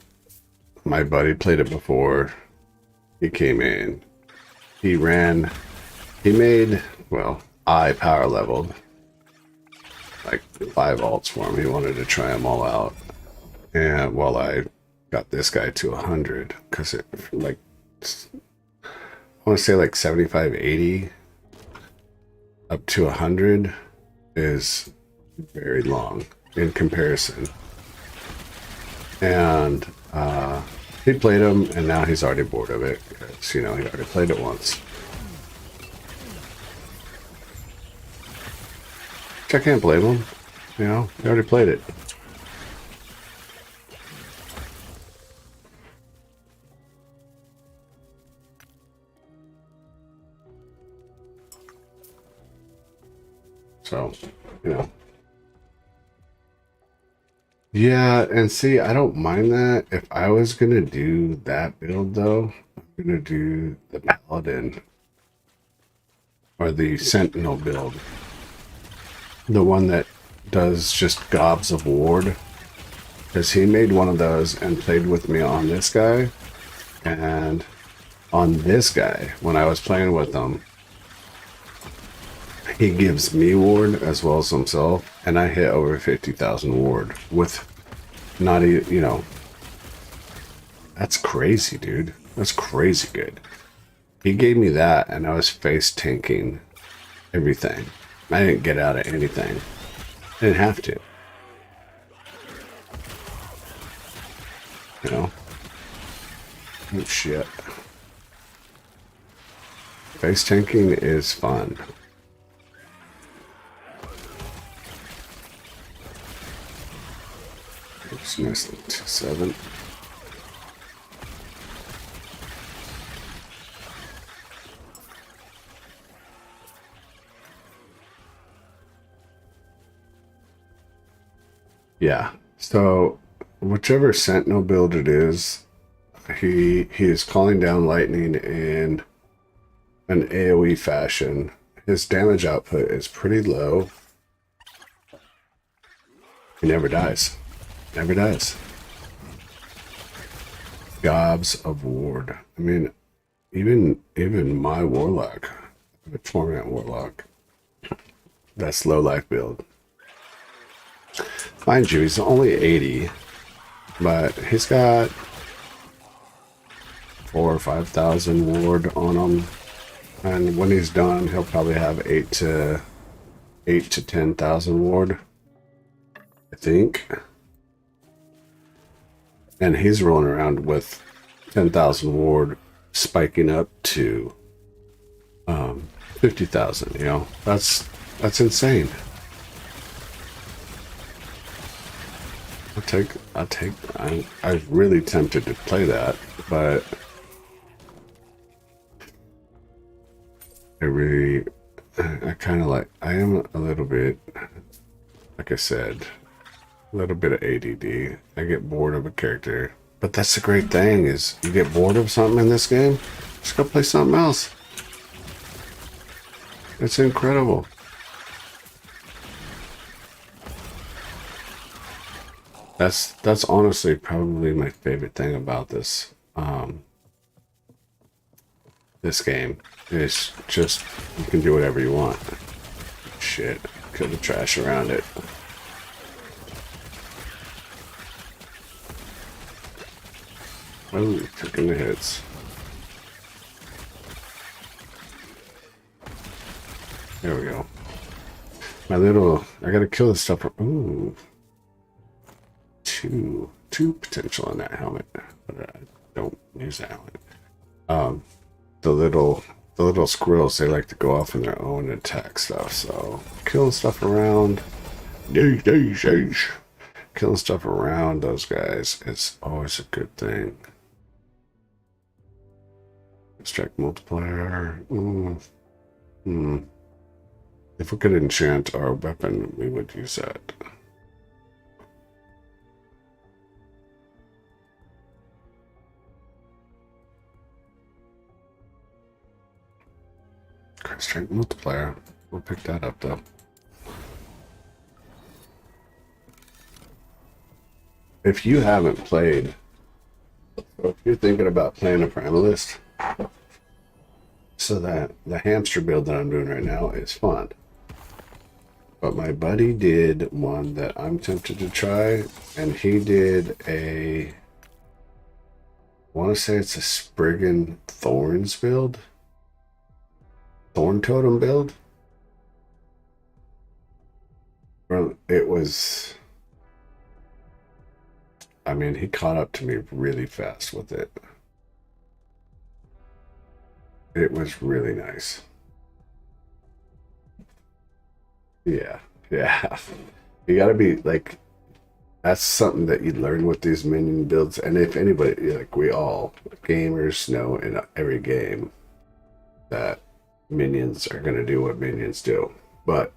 My buddy played it before. He came in. He made, well, I power leveled like 5 alts for him. He wanted to try them all out. And while I got this guy to 100, because it, like, I want to say like 75, 80 up to 100 is very long in comparison. And he played him, and now he's already bored of it because, you know, he already played it once. Which I can't blame him. You know, he already played it. So, you know. Yeah, and see, I don't mind that. If I was going to do that build, though, I'm going to do the Paladin or the Sentinel build. The one that does just gobs of ward. Because he made one of those and played with me on this guy. And on this guy, when I was playing with him, he gives me ward as well as himself, and I hit over 50,000 ward with not even, you know, that's crazy, dude. That's crazy good. He gave me that, and I was face tanking everything. I didn't get out of anything. I didn't have to. You know? Oh shit. Face tanking is fun. It's nice little 2-7. Yeah. So whichever Sentinel build it is, he is calling down lightning in an AoE fashion. His damage output is pretty low. He never dies. Never dies. Gobs of Ward. I mean, even my Warlock, the Torment Warlock, that's low life build. Mind you, he's only 80, but he's got 4,000 or 5,000 ward on him, and when he's done, he'll probably have 8 to 10,000 ward, I think. And he's rolling around with 10,000 ward, spiking up to 50,000. You know, that's insane. I'm really tempted to play that, but I kind of like, I am a little bit, like I said, a little bit of ADD. I get bored of a character, but that's the great thing is you get bored of something in this game, just go play something else. It's incredible. That's honestly probably my favorite thing about this game is just you can do whatever you want. Shit, kill the trash around it. Oh, taking the hits. There we go. I gotta kill this stuff. Ooh. Two potential on that helmet, but I don't use that helmet. The little squirrels, they like to go off on their own and attack stuff, so killing stuff around killing stuff around those guys is always a good thing. Strike multiplier. If we could enchant our weapon, we would use that. Strength multiplier. We'll pick that up though. If you haven't played, or if you're thinking about playing a primalist, so that the hamster build that I'm doing right now is fun. But my buddy did one that I'm tempted to try, and he did I want to say it's a Spriggan Thorns build. Thorn Totem build. Well, it was, I mean, he caught up to me really fast with it. It was really nice. Yeah. You gotta be like, that's something that you learn with these minion builds. And if anybody, like we all gamers know in every game that minions are going to do what minions do, but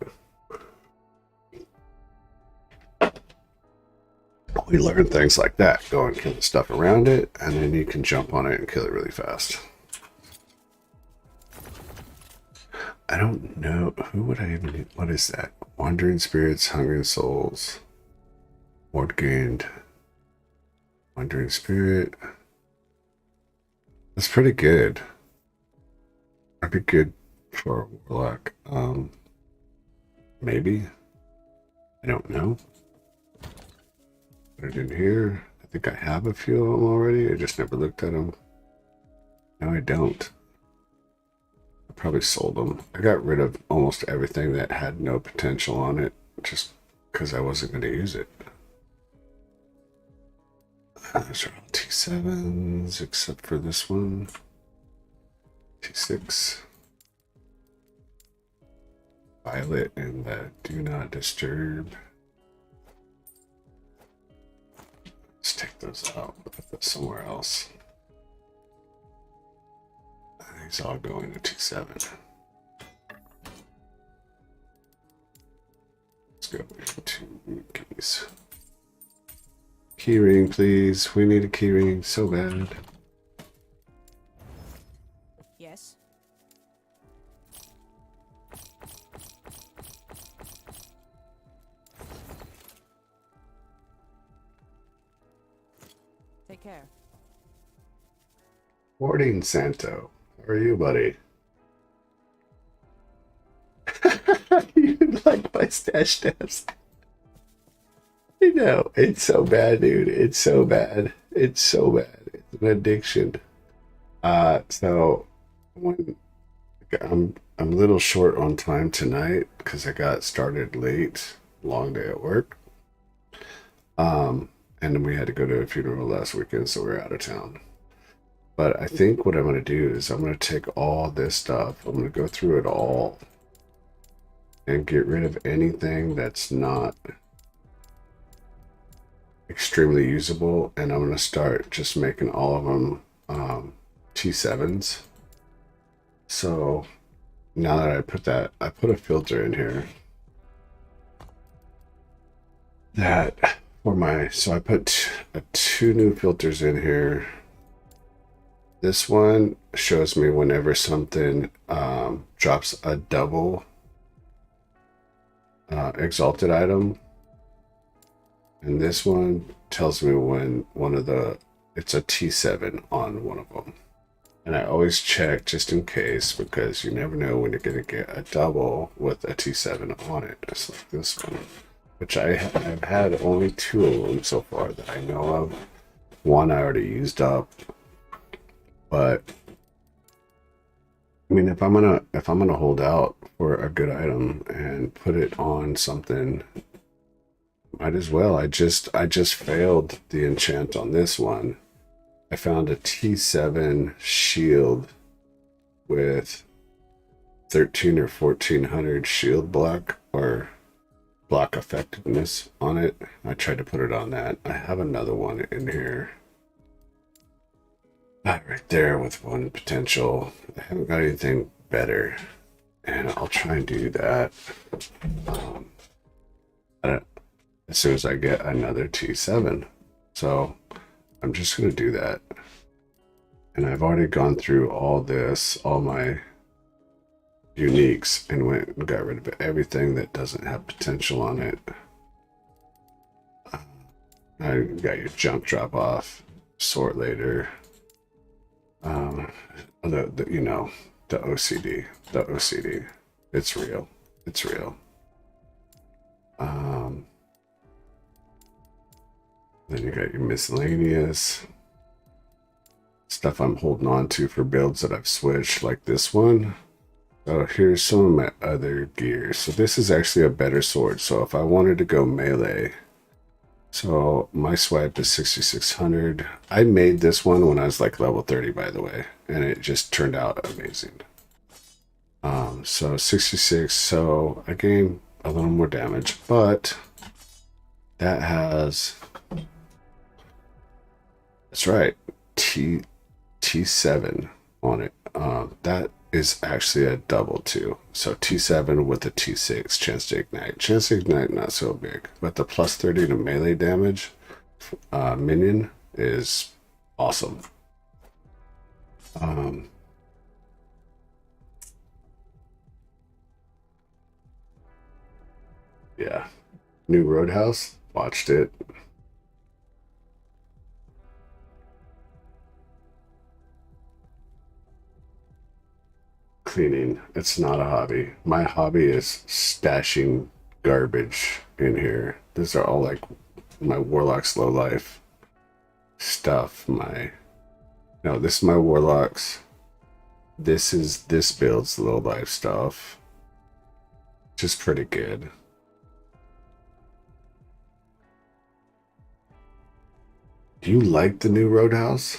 we learn things like that. Go and kill the stuff around it, and then you can jump on it and kill it really fast. I don't know. Who would I even... What is that? Wandering Spirits, Hungering Souls. Ward gained. Wandering Spirit. That's pretty good. That'd be good for a Warlock. Maybe. I don't know. Put it in here. I think I have a few of them already. I just never looked at them. No, I don't. I probably sold them. I got rid of almost everything that had no potential on it just because I wasn't going to use it. Those are all T7s except for this one. T6. Violet and the Do Not Disturb. Let's take those out. Put that somewhere else. These all go into T7. Let's go into keys. Keyring, please. We need a keyring so bad. Yes. Take care. Morning, Santo. How are you, buddy? You like my stash steps? I know. It's so bad, dude. It's so bad. It's so bad. It's an addiction. So when I'm a little short on time tonight because I got started late, long day at work. And then we had to go to a funeral last weekend, so we're out of town. But I think what I'm going to do is I'm going to take all this stuff, I'm going to go through it all and get rid of anything that's not extremely usable. And I'm going to start just making all of them T7s. So now that I put a filter in here that for so I put two new filters in here. This one shows me whenever something drops a double exalted item. And this one tells me when it's a T7 on one of them. And I always check just in case because you never know when you're going to get a double with a T7 on it. Just like this one, which I've had only 2 of them so far that I know of. One I already used up. But I mean, if I'm gonna hold out for a good item and put it on something, might as well. I just failed the enchant on this one. I found a T7 shield with 13 or 1400 shield block or block effectiveness on it. I tried to put it on that. I have another one in here. Right there with 1 potential. I haven't got anything better, and I'll try and do that as soon as I get another T7. So I'm just going to do that. And I've already gone through all my uniques, and went and got rid of everything that doesn't have potential on it. I got your junk drop off, sort later. You know, the OCD, it's real. Then you got your miscellaneous stuff I'm holding on to for builds that I've switched, like this one. So here's some of my other gear. So this is actually a better sword. So if I wanted to go melee, so my swipe is 6600. I made this one when I was like level 30, by the way, and it just turned out amazing. So 66, so I gain a little more damage, but that has, that's right, T7 on it. That is actually a double too. So T7 with a T6 chance to ignite. Chance to ignite not so big, but the plus 30 to melee damage minion is awesome. Yeah, new Roadhouse, watched it. Cleaning, it's not a hobby. My hobby is stashing garbage in here. These are all like my Warlock's low life stuff. This is my Warlock's. This build's low life stuff. Just pretty good. Do you like the new Roadhouse?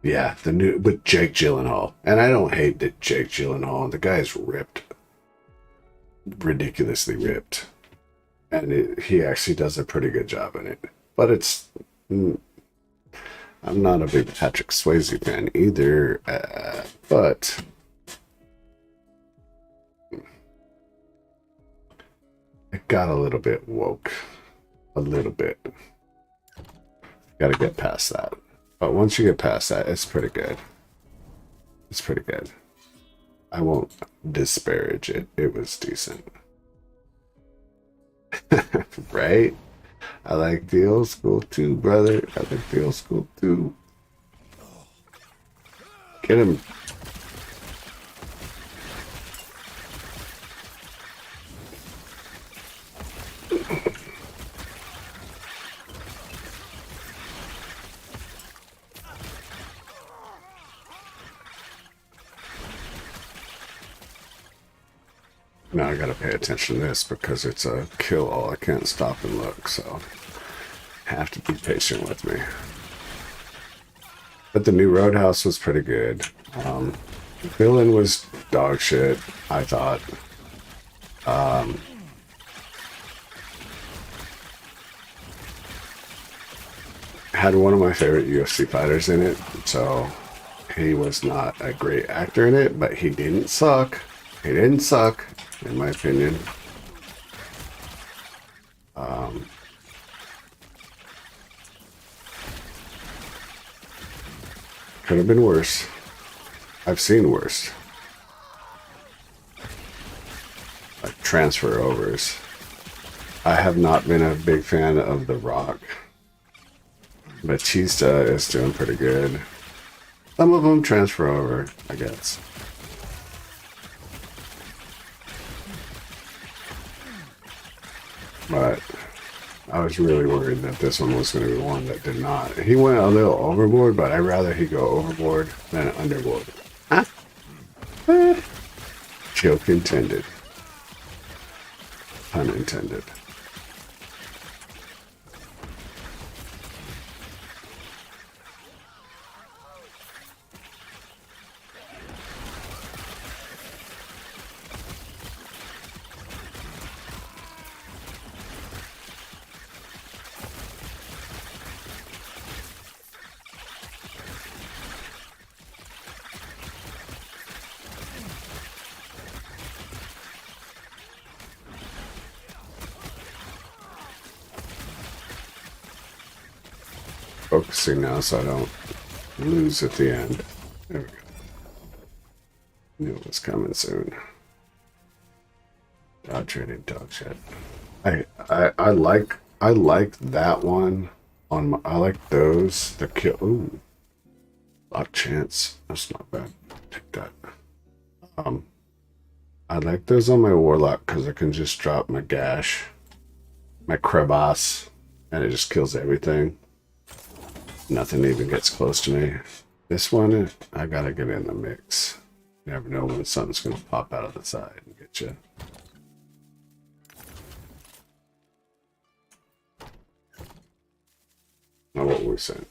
Yeah, the new with Jake Gyllenhaal. And I don't hate that Jake Gyllenhaal. The guy's ripped. Ridiculously ripped. And he actually does a pretty good job in it. But I'm not a big Patrick Swayze fan either. But it got a little bit woke. A little bit. Got to get past that. But once you get past that, it's pretty good. It's pretty good. I won't disparage it. It was decent. Right? I like the old school too, brother. I like the old school too. Get him. Now I gotta pay attention to this because it's a kill all. I can't stop and look, so have to be patient with me. But the new Roadhouse was pretty good. The villain was dog shit, I thought. Had one of my favorite UFC fighters in it, so he was not a great actor in it, but he didn't suck. He didn't suck, in my opinion. Could have been worse. I've seen worse. Like transfer overs. I have not been a big fan of The Rock. Batista is doing pretty good. Some of them transfer over, I guess. But I was really worried that this one was going to be one that did not. He went a little overboard, but I'd rather he go overboard than underboard. Huh? Joke intended. Pun intended. Focusing now so I don't lose at the end. There we go. Knew it was coming soon. Dog trading dog shit. I like that one on my, I like those. The kill. Ooh, luck chance. That's not bad. Take that. I like those on my warlock because I can just drop my gash, my crevasse, and it just kills everything. Nothing even gets close to me. This one, I gotta get in the mix. You never know when something's gonna pop out of the side and get you. Now what were we saying?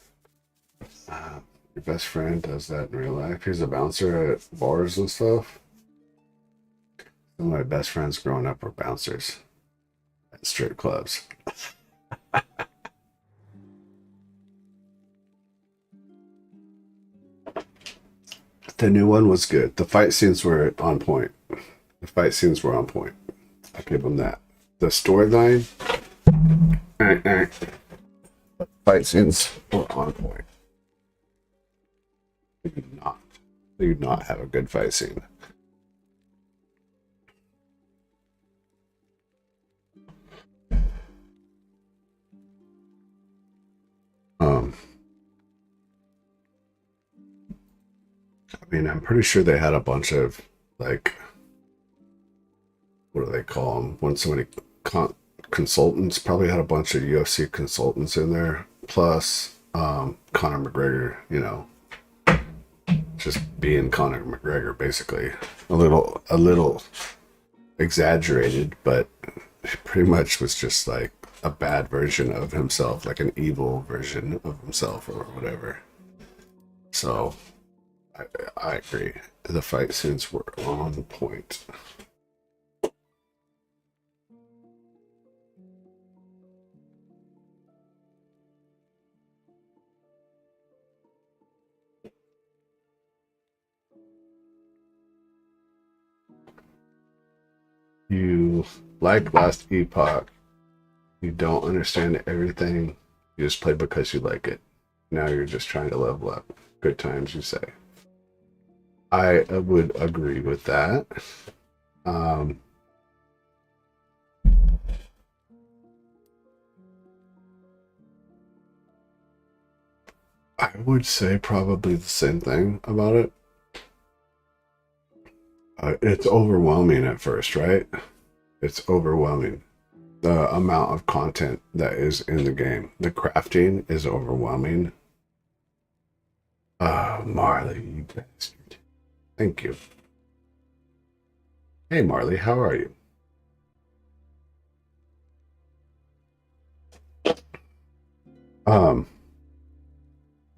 Your best friend does that in real life. He's a bouncer at bars and stuff. Some of my best friends growing up were bouncers at strip clubs. The new one was good. The fight scenes were on point. The fight scenes were on point. I give them that. The storyline, the fight scenes were on point. They did not have a good fight scene. I mean, I'm pretty sure they had a bunch of, like, what do they call them? When somebody consultants, probably had a bunch of UFC consultants in there, plus Conor McGregor, you know, just being Conor McGregor, basically. A little exaggerated, but pretty much was just like a bad version of himself, like an evil version of himself or whatever. So I agree. The fight scenes were on point. You like last Epoch. You don't understand everything You just play because you like it. Now you're just trying to level up. Good times, you say. I would agree with that. I would say probably the same thing about it. It's overwhelming at first, right? It's overwhelming. The amount of content that is in the game. The crafting is overwhelming. Marley, you bastard. Thank you. Hey, Marley, how are you?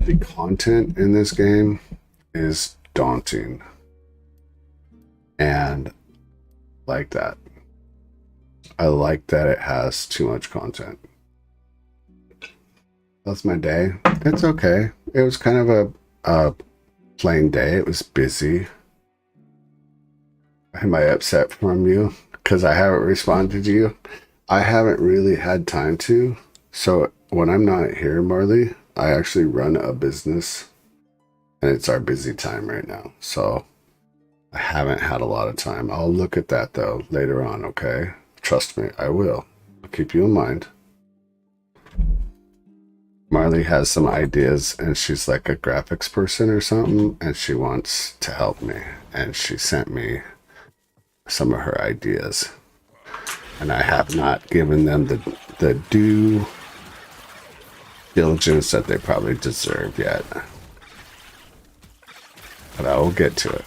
The content in this game is daunting. And like that. I like that it has too much content. That's my day. It's okay. It was kind of a plain day. It was busy. Am I upset from you because I haven't responded to you? I haven't really had time to. So when I'm not here, Marley, I actually run a business and it's our busy time right now. So I haven't had a lot of time. I'll look at that though later on, okay? Trust me, I will. I'll keep you in mind. Marley has some ideas and she's like a graphics person or something and she wants to help me. And she sent me some of her ideas. And I have not given them the due diligence that they probably deserve yet. But I will get to it.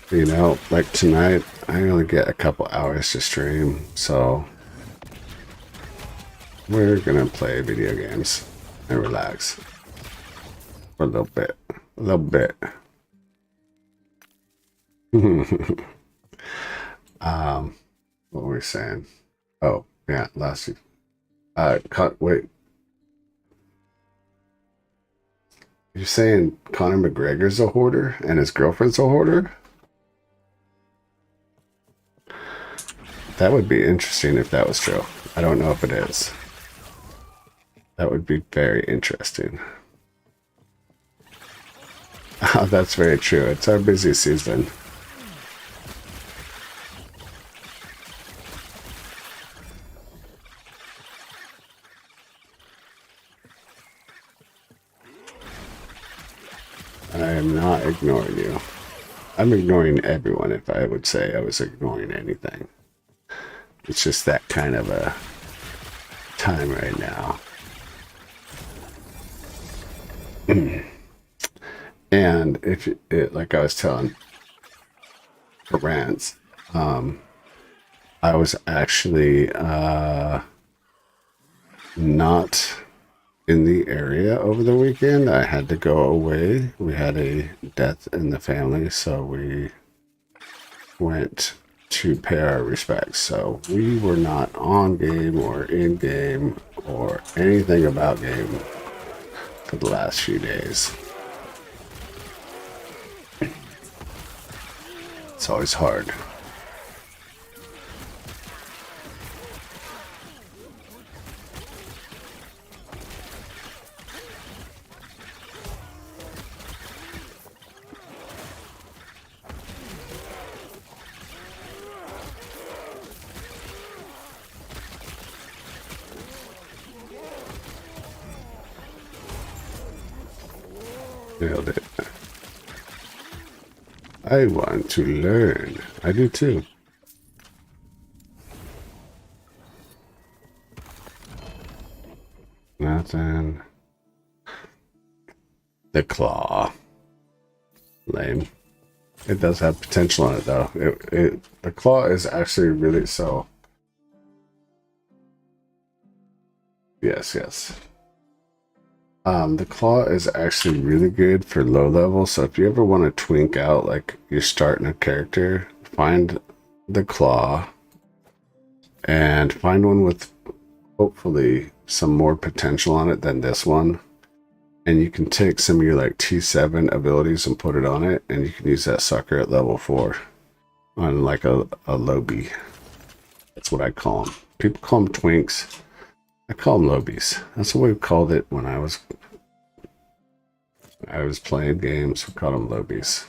You know, like tonight, I only get a couple hours to stream, so we're gonna play video games and relax for a little bit. A little bit. What were we saying? Oh, yeah, last week. Wait. You're saying Conor McGregor's a hoarder and his girlfriend's a hoarder? That would be interesting if that was true. I don't know if it is. That would be very interesting. Oh, that's very true. It's our busy season. I am not ignoring you. I'm ignoring everyone if I would say I was ignoring anything. It's just that kind of a time right now. And if it, like I was telling Rants, I was actually not in the area over the weekend. I had to go away. We had a death in the family, so we went to pay our respects. So we were not on game or in game or anything about game for the last few days. It's always hard. Nailed it. I want to learn. I do too. Nothing. The claw. Lame. It does have potential on it though. The claw is actually really so. Yes. The claw is actually really good for low level, so if you ever want to twink out, like you're starting a character, find the claw and find one with hopefully some more potential on it than this one. And you can take some of your like T7 abilities and put it on it, and you can use that sucker at level 4 on like a lobby. That's what I call them. People call them twinks. I call them lobies. That's what we called it when I was playing games. We called them lobies.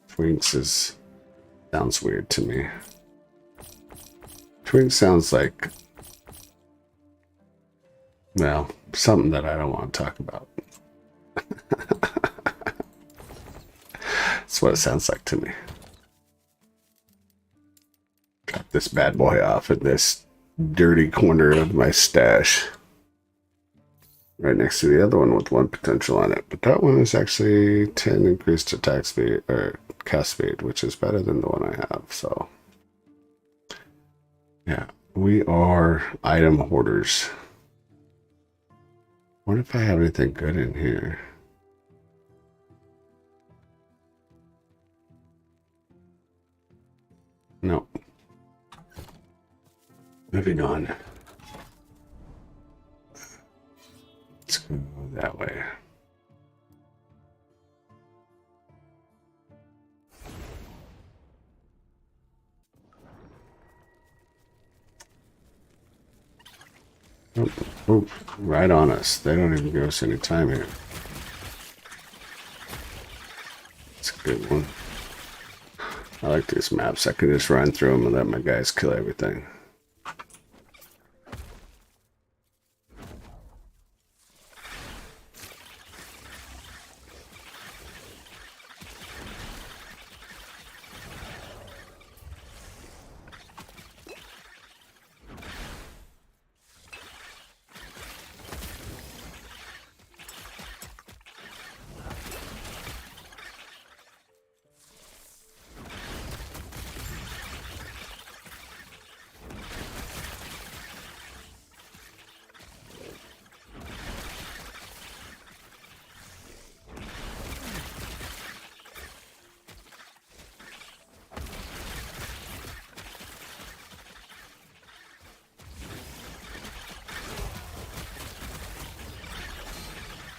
Twinks sounds weird to me. Twink sounds like, well, something that I don't want to talk about. That's what it sounds like to me. Drop this bad boy off in this dirty corner of my stash. Right next to the other one with 1 potential on it. But that one is actually 10 increased attack speed, or cast speed, which is better than the one I have, so. Yeah, we are item hoarders. Wonder if I have anything good in here. No. Moving on. Let's go that way. Oh, right on us. They don't even give us any time here. It's a good one. I like these maps. I can just run through them and let my guys kill everything.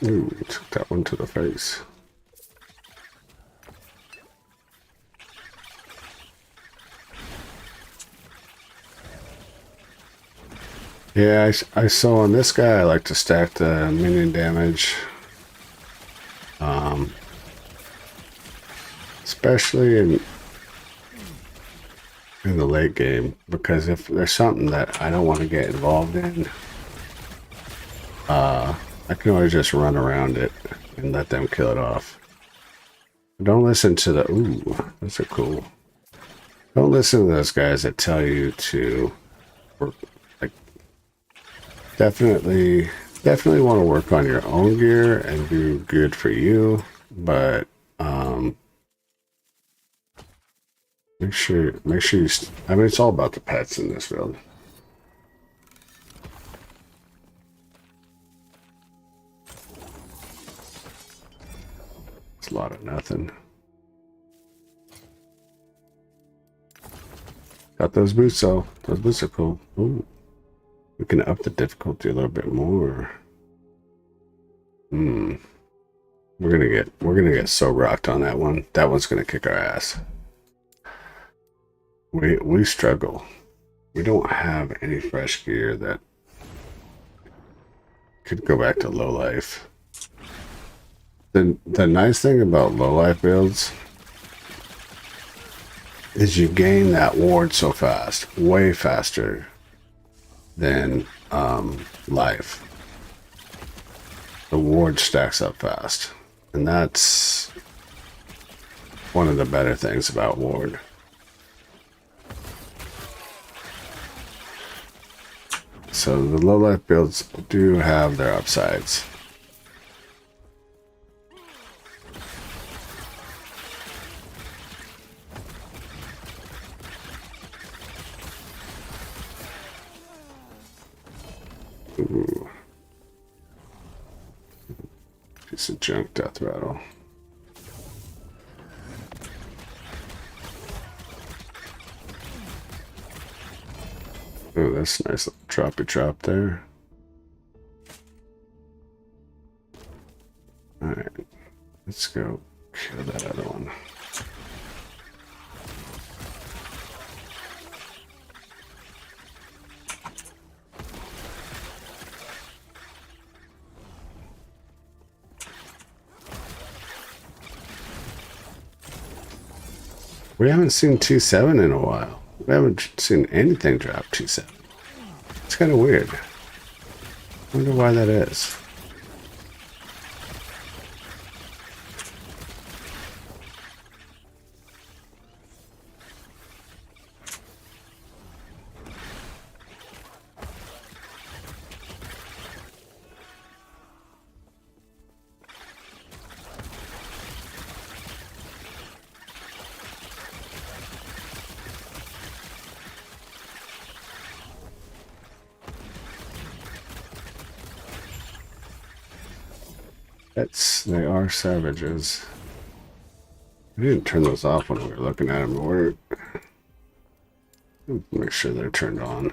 Ooh, took that one to the face. Yeah, I saw on this guy, I like to stack the minion damage. Especially in the late game, because if there's something that I don't want to get involved in, I can always just run around it and let them kill it off. Don't listen to the, ooh, those are cool. Don't listen to those guys that tell you to work, like, definitely want to work on your own gear and do good for you, but make sure you, I mean, it's all about the pets in this build. It's a lot of nothing. Got those boots though. Those boots are cool. Ooh. We can up the difficulty a little bit more. We're gonna get so rocked on that one. That one's gonna kick our ass. We struggle. We don't have any fresh gear that could go back to low life. The nice thing about low life builds is you gain that ward so fast, way faster than life. The ward stacks up fast, and that's one of the better things about ward. So the low life builds do have their upsides. Ooh. Piece of junk death rattle. Oh, that's a nice little droppy drop there. Alright, let's go kill that other one. We haven't seen 2-7 in a while. We haven't seen anything drop 2-7. It's kind of weird. I wonder why that is. They are savages. We didn't turn those off when we were looking at them. We're make sure they're turned on.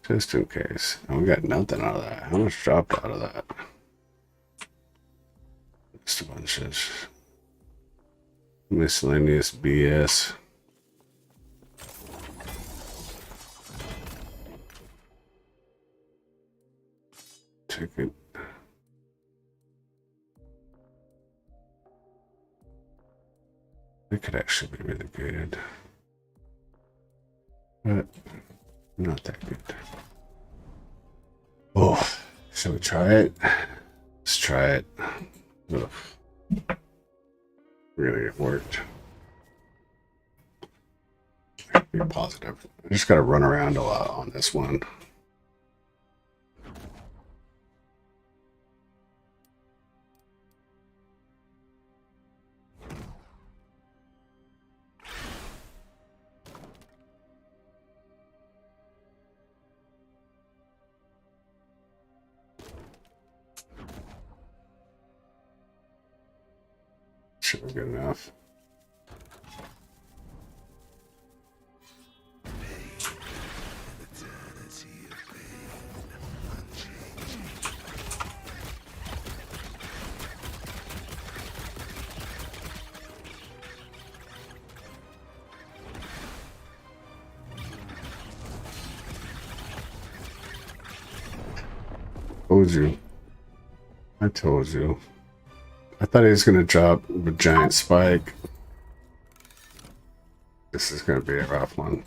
Just in case. And we got nothing out of that. How much dropped out of that? Just a bunch of miscellaneous BS. Take it. It could actually be really good, but not that good. Oh, shall we try it? Let's try it. Ugh. Really, it worked. Be positive. I just got to run around a lot on this one. Should be good enough. Told you. I told you. I thought he was going to drop a giant spike. This is going to be a rough one.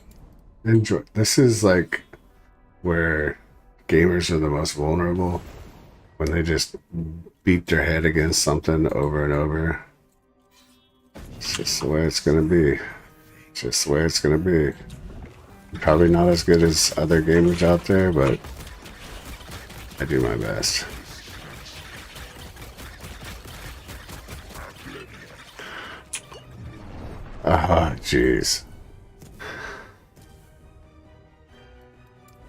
Enjoy. This is like where gamers are the most vulnerable. When they just beat their head against something over and over. It's just the way it's going to be. Just the way it's going to be. Probably not as good as other gamers out there, but I do my best. Ah, jeez.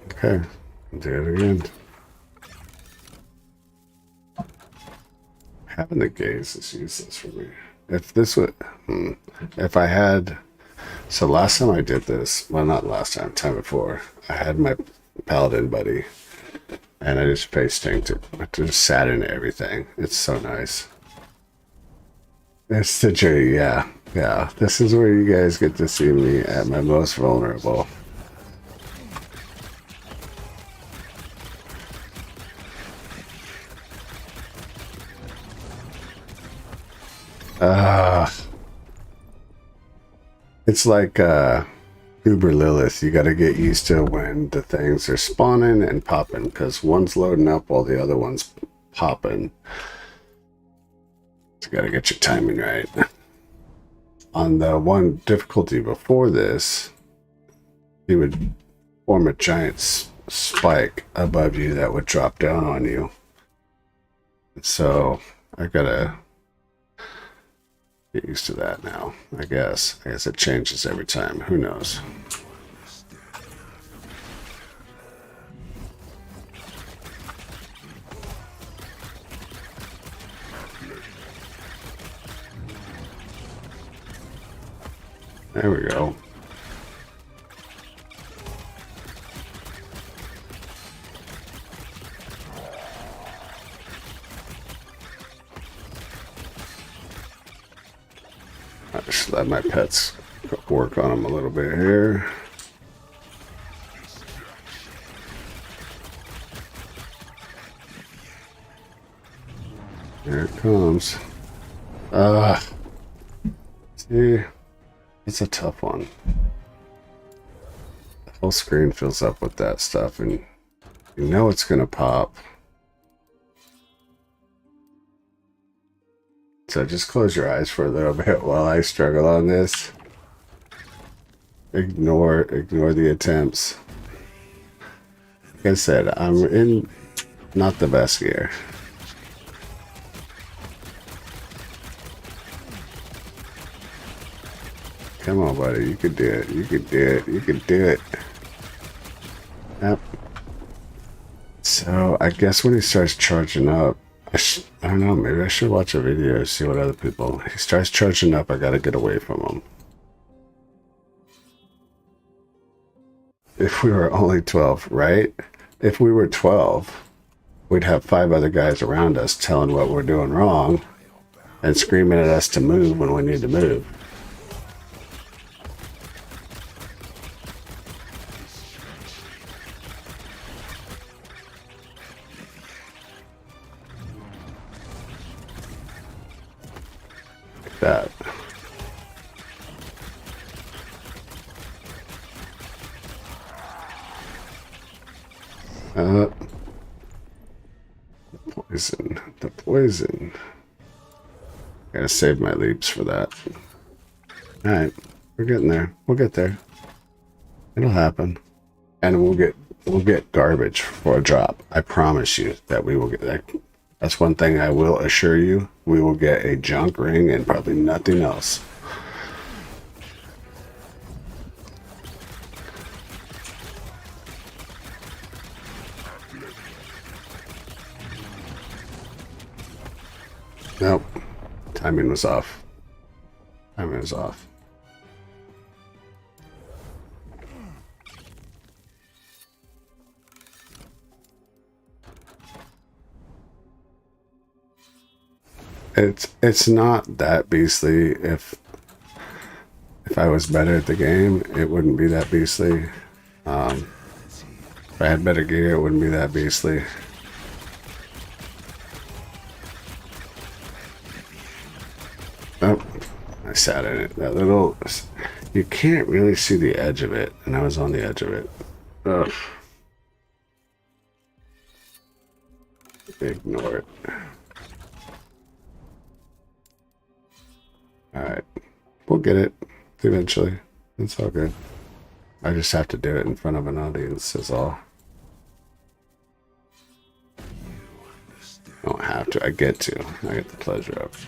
Okay, do it again. Having the gaze is useless for me. If this would, if I had, so last time I did this, well, not last time, time before, I had my paladin buddy, and I just face tanked it. I just sat in everything. It's so nice. It's the journey, yeah. Yeah, this is where you guys get to see me at my most vulnerable. It's like Uber Lilith. You got to get used to when the things are spawning and popping, because one's loading up while the other one's popping. So you got to get your timing right. On the one difficulty before this, he would form a giant spike above you that would drop down on you. So I gotta get used to that now, I guess. I guess it changes every time. Who knows? There we go. I just let my pets work on them a little bit here. Here it comes. See, it's a tough one. The whole screen fills up with that stuff, and you know it's gonna pop. So just close your eyes for a little bit while I struggle on this. Ignore the attempts. Like I said, I'm in not the best gear. Come on, buddy. You can do it. You can do it. You can do it. Yep. So I guess when he starts charging up, I don't know, maybe I should watch a video to see what other people... He starts charging up, I gotta get away from him. If we were only 12, right? If we were 12, we'd have 5 other guys around us telling what we're doing wrong and screaming at us to move when we need to move. That. The poison. The poison. Gotta save my leaps for that. Alright, we're getting there. We'll get there. It'll happen. And we'll get garbage for a drop. I promise you that we will get that. That's one thing I will assure you. We will get a junk ring and probably nothing else. Nope. Timing was off. Timing was off. It's not that beastly. If I was better at the game, it wouldn't be that beastly. If I had better gear, it wouldn't be that beastly. Oh, I sat in it. That little... You can't really see the edge of it, and I was on the edge of it. Ugh. Ignore it. Alright. We'll get it eventually. It's all good. I just have to do it in front of an audience, is all. I don't have to. I get to. I get the pleasure of.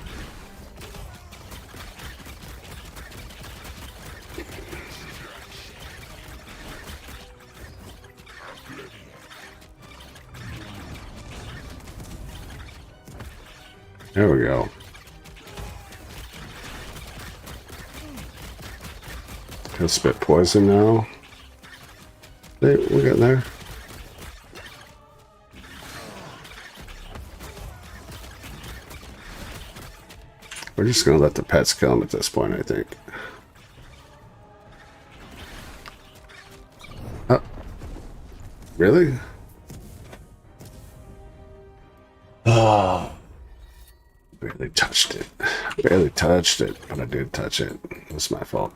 There we go. He'll spit poison now. Hey, we're getting there. We're just gonna let the pets kill him at this point, I think. Oh. Really? Oh. Barely touched it. Barely touched it, but I did touch it. It was my fault.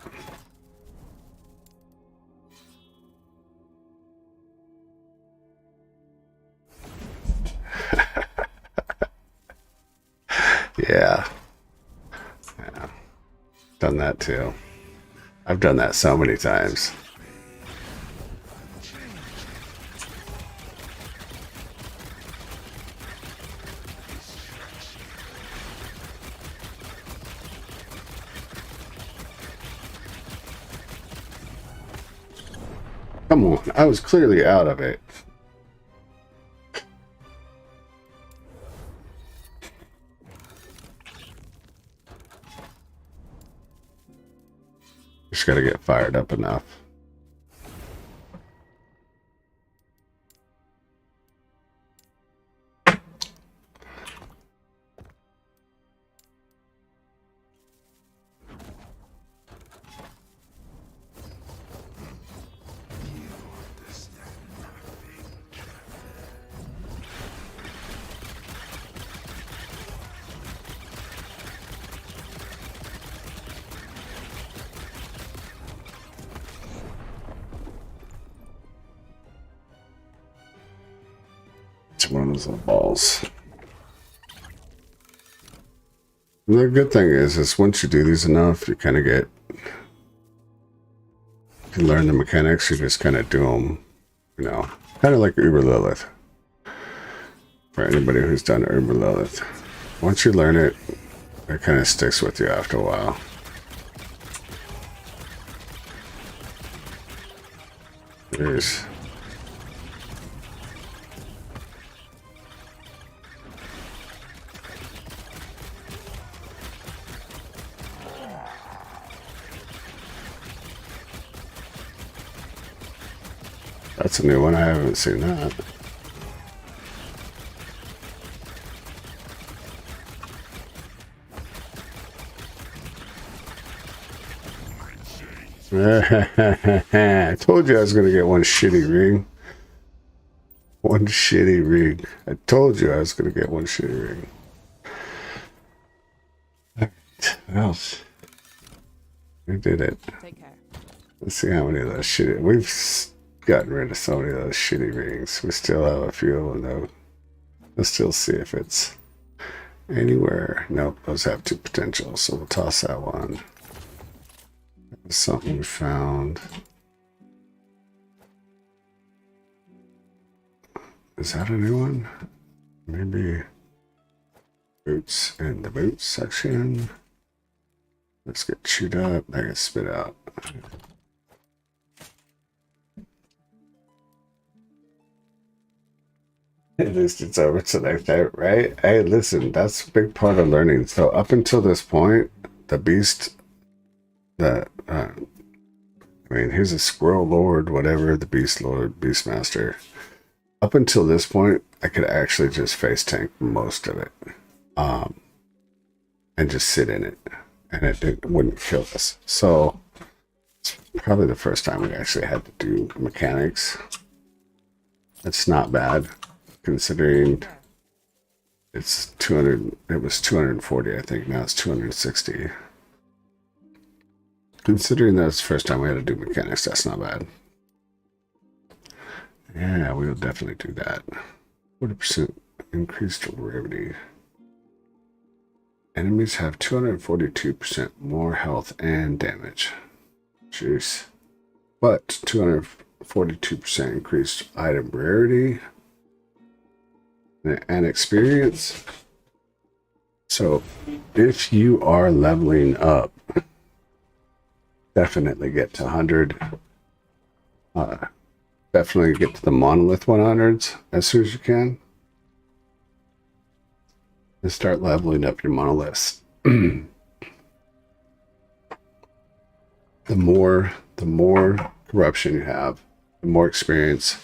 Yeah. Yeah. Done that too. I've done that so many times. Come on, I was clearly out of it. Just gotta get fired up enough. those little balls. And the good thing is once you do these enough, you kind of get, you learn the mechanics, you just kind of do them, you know, kind of like Uber Lilith. For anybody who's done Uber Lilith. Once you learn it, it kind of sticks with you after a while. There's... That's a new one. I haven't seen that. I told you I was going to get one shitty ring. One shitty ring. I told you I was going to get one shitty ring. Alright, what else? We did it. Take care. Let's see how many of those shitty... We've gotten rid of so many of those shitty rings. We still have a few of them though. Let's still see if it's anywhere. Nope, those have 2 potential, so we'll toss that one. Something we found. Is that a new one? Maybe boots in the boots section. Let's get chewed up. I get spit out. At least it's over to like that, right? Hey, listen, that's a big part of learning. So up until this point, the beast, I mean, he's a Squirrel Lord, whatever, the Beast Lord, Beastmaster. Up until this point, I could actually just face tank most of it, and just sit in it, and it wouldn't kill us. So it's probably the first time we actually had to do mechanics. It's not bad, considering it's 200. It was 240, I think. Now it's 260. Considering that's the first time we had to do mechanics, that's not bad. Yeah, we'll definitely do that. 40% increased rarity. Enemies have 242% more health and damage. Jeez. But 242% increased item rarity and experience. So if you are leveling up, definitely get to 100. Definitely get to the Monolith 100s as soon as you can. And start leveling up your monoliths. The more corruption you have, the more experience,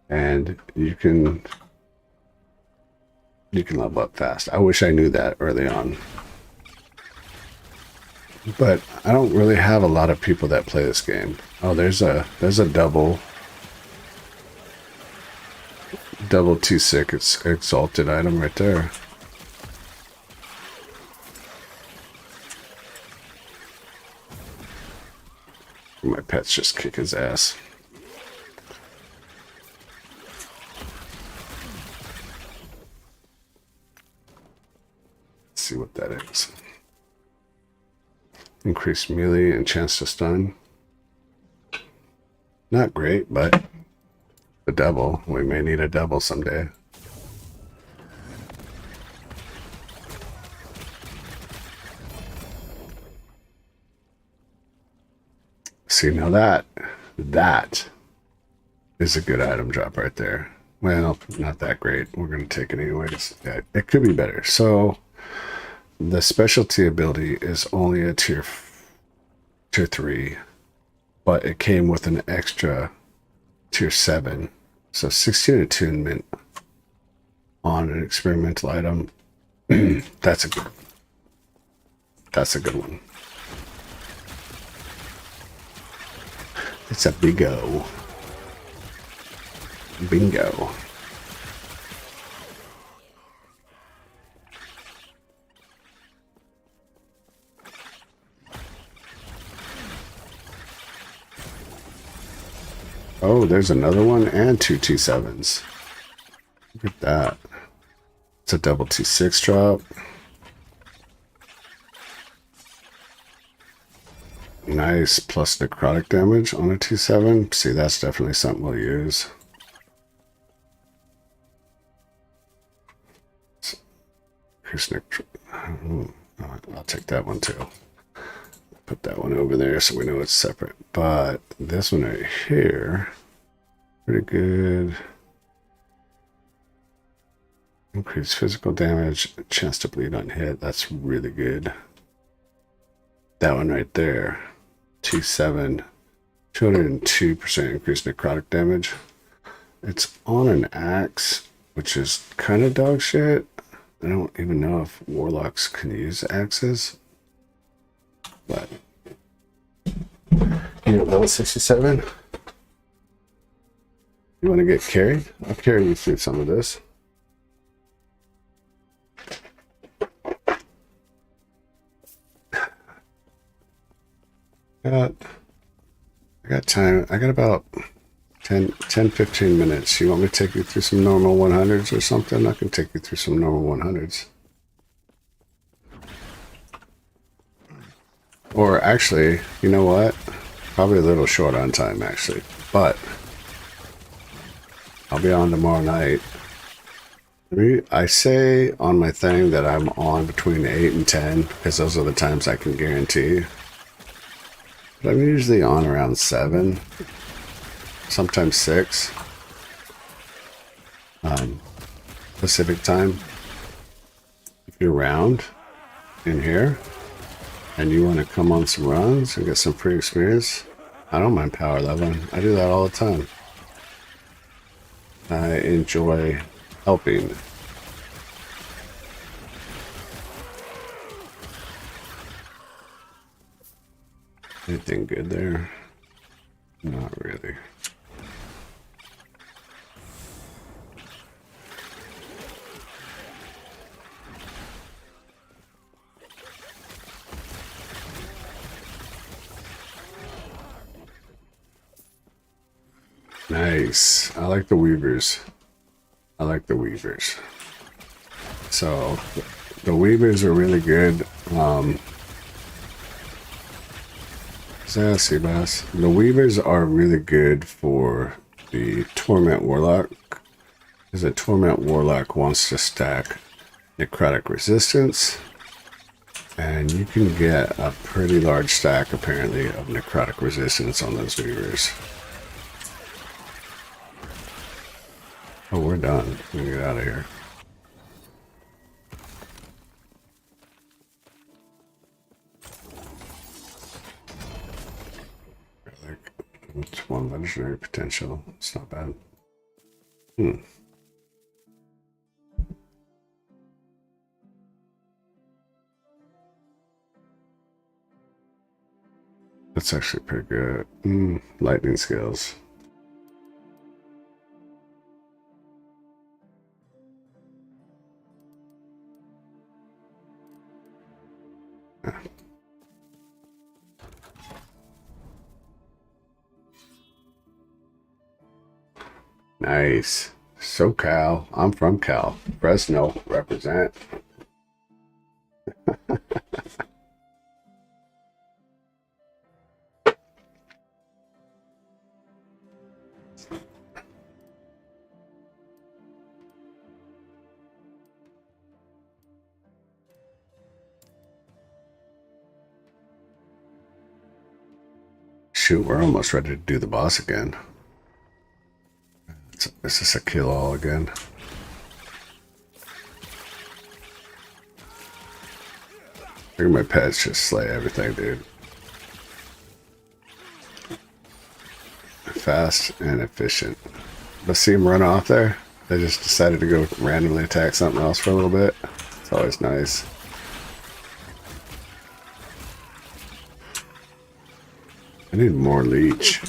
and you can level up fast. I wish I knew that early on. But I don't really have a lot of people that play this game. Oh, there's a double T6. It's exalted item right there. My pets just kick his ass. Let's see what that is. Increased melee and chance to stun. Not great, but the double. We may need a double someday. See, now that is a good item drop right there. Well, not that great. We're going to take it anyways. Yeah, it could be better. So the specialty ability is only a tier 3, but it came with an extra tier 7. So 16 attunement on an experimental item. That's a good one. It's a bingo. Bingo. Oh, there's another one and 2 T7s. Look at that. It's a double T6 drop. Nice, plus necrotic damage on a T7. See, that's definitely something we'll use. I'll take that one too. Put that one over there so we know it's separate. But this one right here, pretty good. Increased physical damage, chance to bleed on hit. That's really good. That one right there, T7, 202% increased necrotic damage. It's on an axe, which is kind of dog shit. I don't even know if warlocks can use axes. But, level 67. You want to get carried? I'll carry you through some of this. I got time. I got about 10-15 minutes. You want me to take you through some normal 100s or something? I can take you through some normal 100s. Or actually, you know what? Probably a little short on time, actually. But I'll be on tomorrow night. I say on my thing that I'm on between 8 and 10 because those are the times I can guarantee. But I'm usually on around 7, sometimes 6 Pacific time. If you're around in here and you want to come on some runs and get some free experience, I don't mind power leveling. I do that all the time. I enjoy helping. Anything good there? Not really. Nice. I like the weavers. I like the weavers. So the weavers are really good. Seabass. The weavers are really good for the Torment Warlock, because the Torment Warlock wants to stack necrotic resistance, and you can get a pretty large stack apparently of necrotic resistance on those weavers. Oh, we're done. We can get out of here. It's one legendary potential. It's not bad. That's actually pretty good. Lightning skills. Nice. SoCal. I'm from Cal. Fresno. Represent. Shoot, we're almost ready to do the boss again. Is this a kill all again? Look at my pets just slay everything, dude. Fast and efficient. Let's see them run off there. They just decided to go randomly attack something else for a little bit. It's always nice. I need more leech.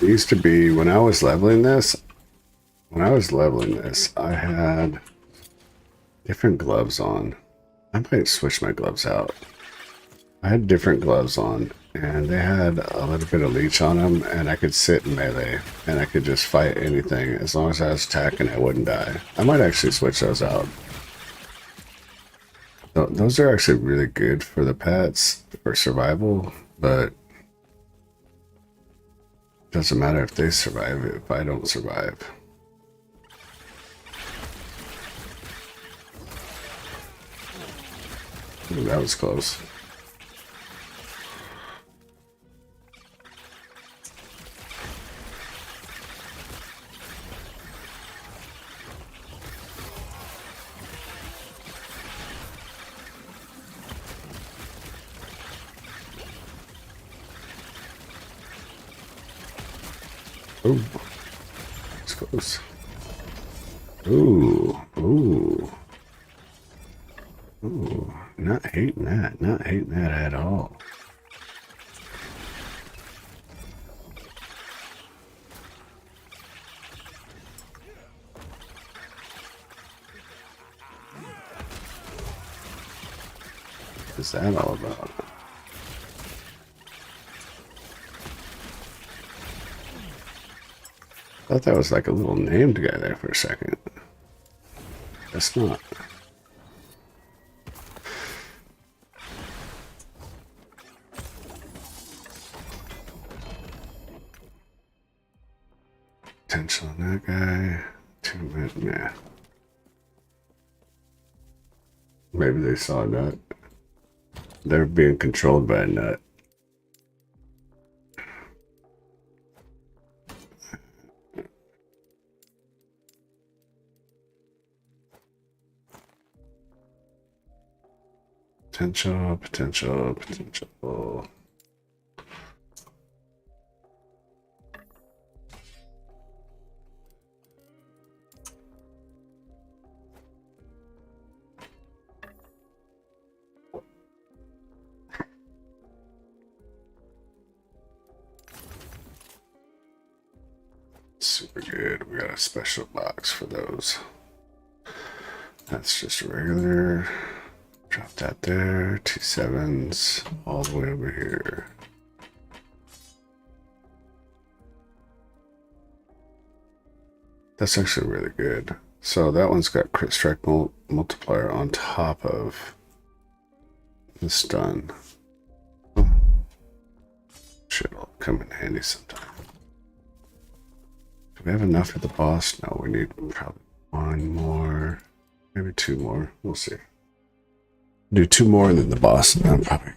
It used to be when I was leveling this, I had different gloves on. I might switch my gloves out. I had different gloves on, and they had a little bit of leech on them, and I could sit in melee, and I could just fight anything as long as I was attacking. I wouldn't die. I might actually switch those out. Those are actually really good for the pets for survival, but it doesn't matter if they survive if I don't survive. Ooh, that was close. Ooh, it's close. Ooh, ooh, ooh. Not hating that. Not hating that at all. What's that all about? I thought that was like a little named guy there for a second. That's not. Potential on that guy. 2 minutes, nah. Maybe they saw a nut. They're being controlled by a nut. Potential, potential, potential. Super good. We got a special box for those. That's just regular. Drop that there. 2 7s all the way over here. That's actually really good. So that one's got crit strike multiplier on top of the stun. Shit'll come in handy sometime. Do we have enough for the boss? No, we need probably 1 more, maybe 2 more. We'll see. Do 2 more and then the boss, and then probably.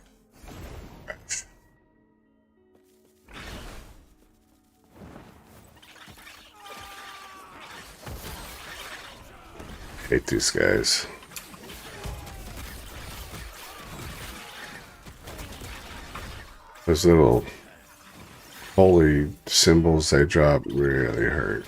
Hate these guys. Those little holy symbols they drop really hurt.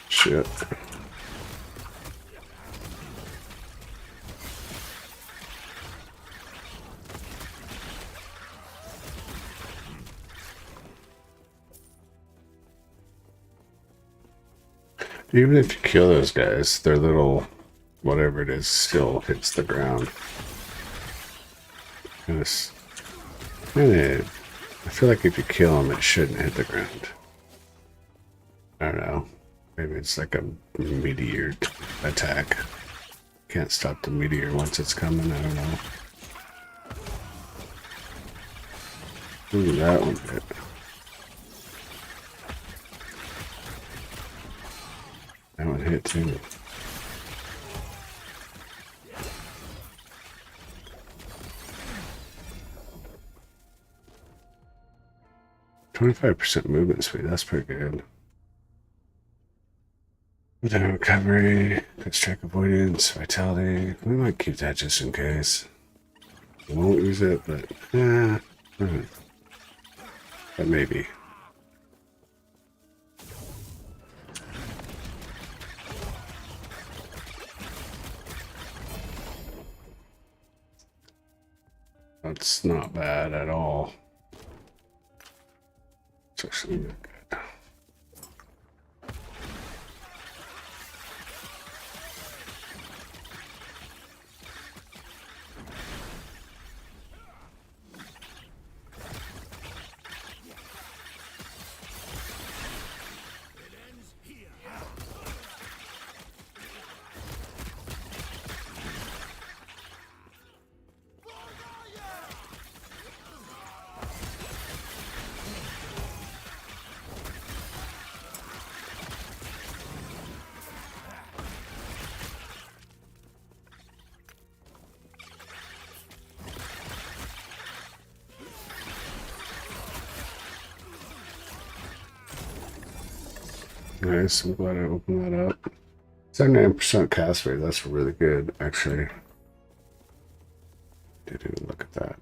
Shit. Even if you kill those guys, their little whatever it is still hits the ground. And it's kinda, I feel like if you kill them, it shouldn't hit the ground. I don't know. Maybe it's like a meteor attack. Can't stop the meteor once it's coming. I don't know. Ooh, that one hit. That one hit too. 25% movement speed. That's pretty good. Without recovery, quick strike avoidance, vitality. We might keep that just in case. We won't use it, but yeah, but maybe. That's not bad at all. It's actually good. Nice, I'm glad I opened that up. 79% cast rate, that's really good, actually. Didn't even look at that.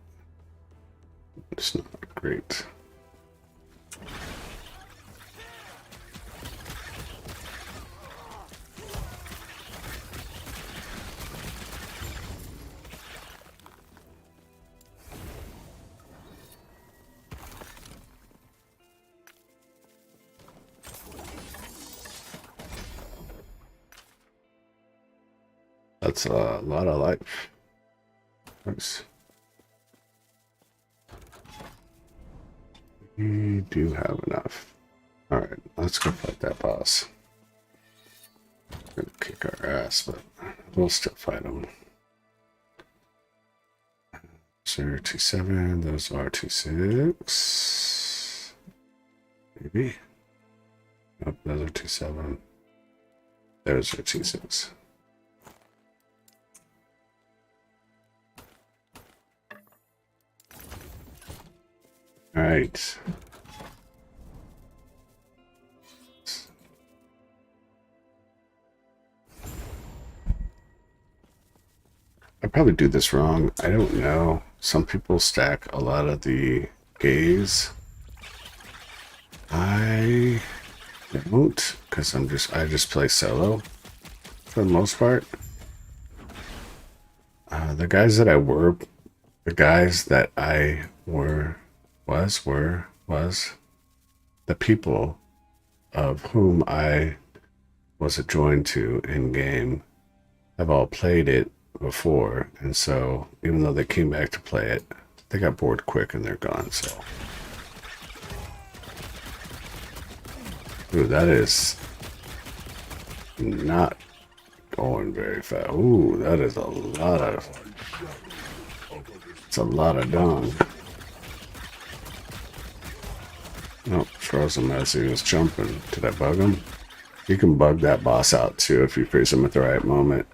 It's not great. That's a lot of life. Nice. We do have enough. Alright, let's go fight that boss. Gonna kick our ass, but we'll still fight him. So T7, those are T6. Maybe. Nope, those are T7. Those are T6. All right. I probably do this wrong. I don't know. Some people stack a lot of the gaze. I don't, because I just play solo for the most part. The guys that I was the people of whom I was adjoined to in game have all played it before, and so even though they came back to play it, they got bored quick and they're gone. So, ooh, that is not going very fast. Ooh, that is it's a lot of dung. Oh, froze him as he was jumping. Did I bug him? You can bug that boss out too if you freeze him at the right moment.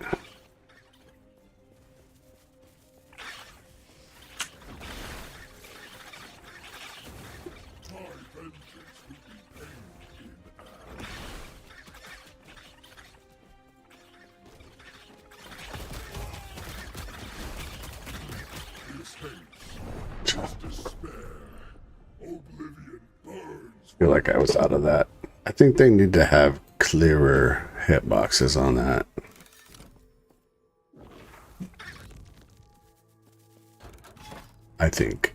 I feel like I was out of that. I think they need to have clearer hitboxes on that. I think.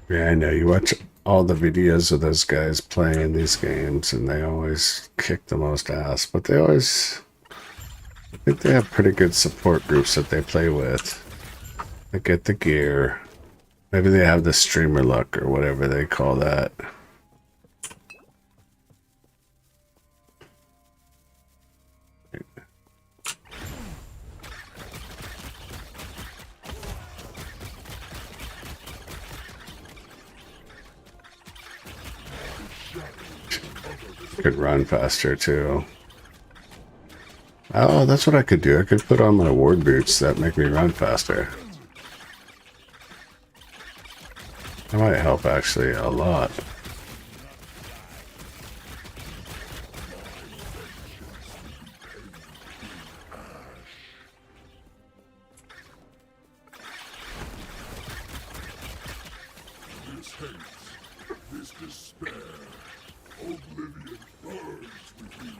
Yeah, I know. You watch all the videos of those guys playing these games and they always kick the most ass, but they always... I think they have pretty good support groups that they play with. They get the gear. Maybe they have the streamer luck or whatever they call that. Could run faster too. Oh, that's what I could do. I could put on my ward boots that make me run faster. might help actually a lot. This hate, this despair, oblivion burns within.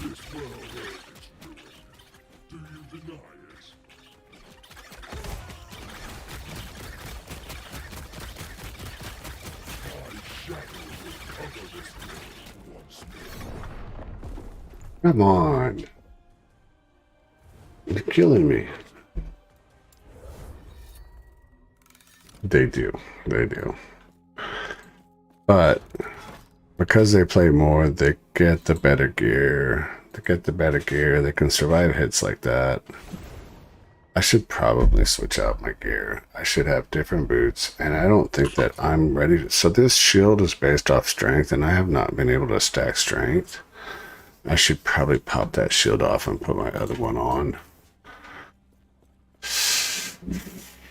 This world earth its ruin. Do you deny it? My shadow will cover this world once more. Come on. You're killing me. They do. They do. But because they play more, they get the better gear. They get the better gear. They can survive hits like that. I should probably switch out my gear. I should have different boots. And I don't think that I'm ready to... So this shield is based off strength, and I have not been able to stack strength. I should probably pop that shield off and put my other one on.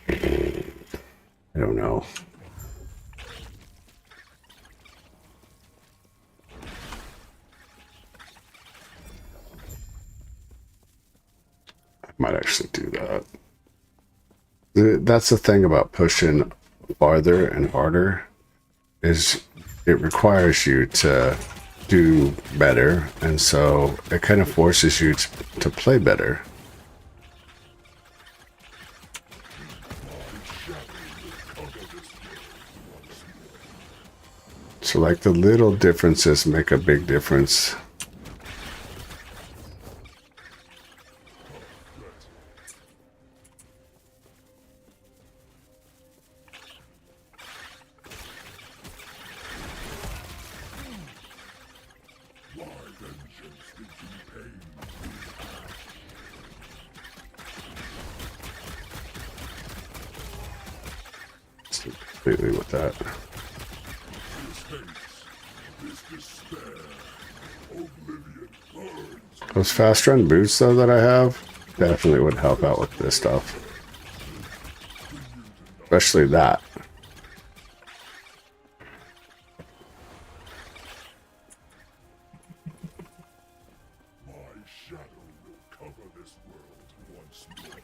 I don't know. I might actually do that. That's the thing about pushing farther and harder, is it requires you to do better, and so it kind of forces you to play better. So like the little differences make a big difference. Completely with that. Those fast run boots though that I have definitely would help out with this stuff. Especially that. My shadow will cover this world once more.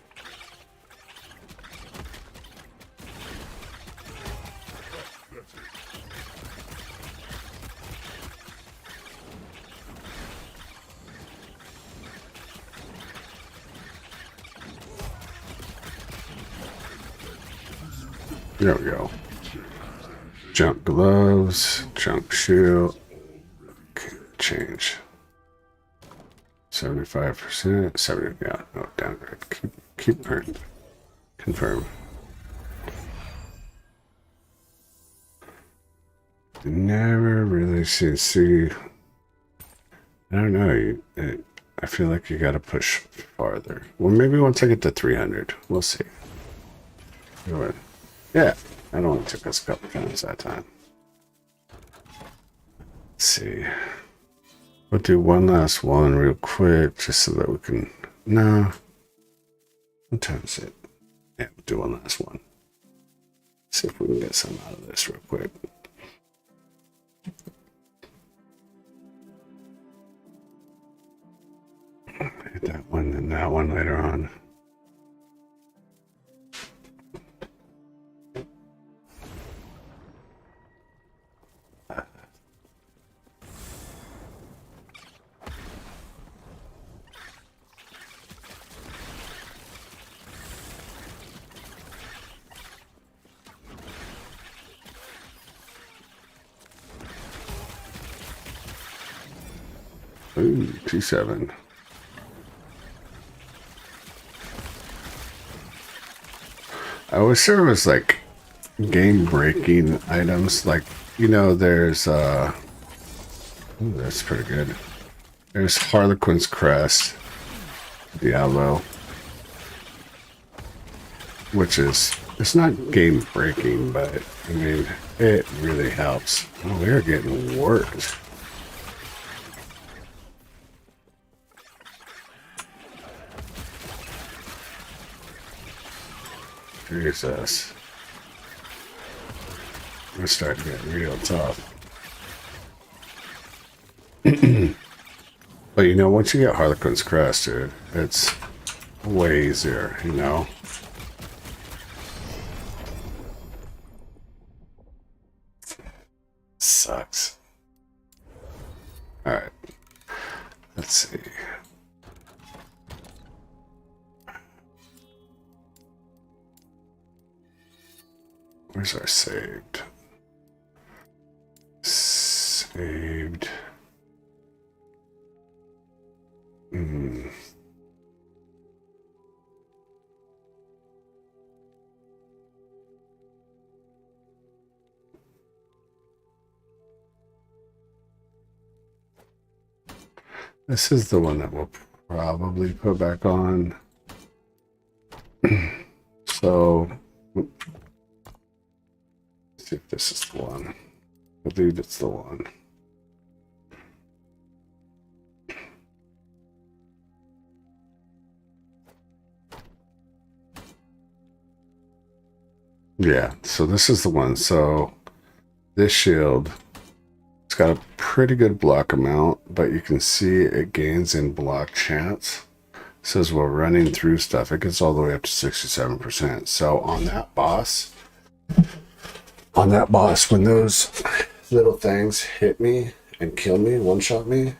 That's it. There we go. Junk gloves, junk shoe. Okay, change. 75%, 70, yeah, no, downgrade. Keep current. Confirm. Never really see. I don't know. I feel like you gotta push farther. Well, maybe once I get to 300, we'll see. Go ahead. Yeah, that only took us a couple times that time. Let's see. We'll do one last one real quick, just so that we can... No. What time is it? Yeah, we'll do one last one. See if we can get some out of this real quick. Hit that one and that one later on. Ooh, 2-7. I always serve as like game breaking items. Like, you know, there's ooh, that's pretty good. There's Harlequin's Crest, Diablo, which is, it's not game breaking, but I mean, it really helps. Oh, we're getting worked. Jesus. We're starting to get real tough. But you know, once you get Harlequin's Crest, dude, it's way easier, you know? Sucks. Alright. Let's see. Where's our saved? Saved. This is the one that we'll probably put back on. So, let's see if this is the one. I believe it's the one. Yeah, so this is the one. So, this shield, it's got a pretty good block amount, but you can see it gains in block chance. It says while running through stuff, it gets all the way up to 67%. So on that boss, when those little things hit me and kill me, one-shot me,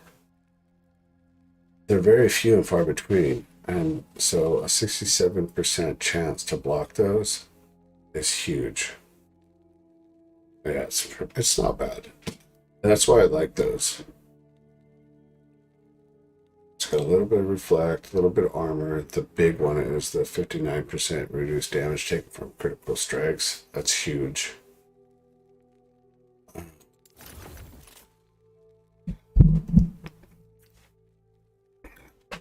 they're very few and far between. And so a 67% chance to block those is huge. Yeah, it's not bad. And that's why I like those. It's got a little bit of reflect, a little bit of armor. The big one is the 59% reduced damage taken from critical strikes. That's huge.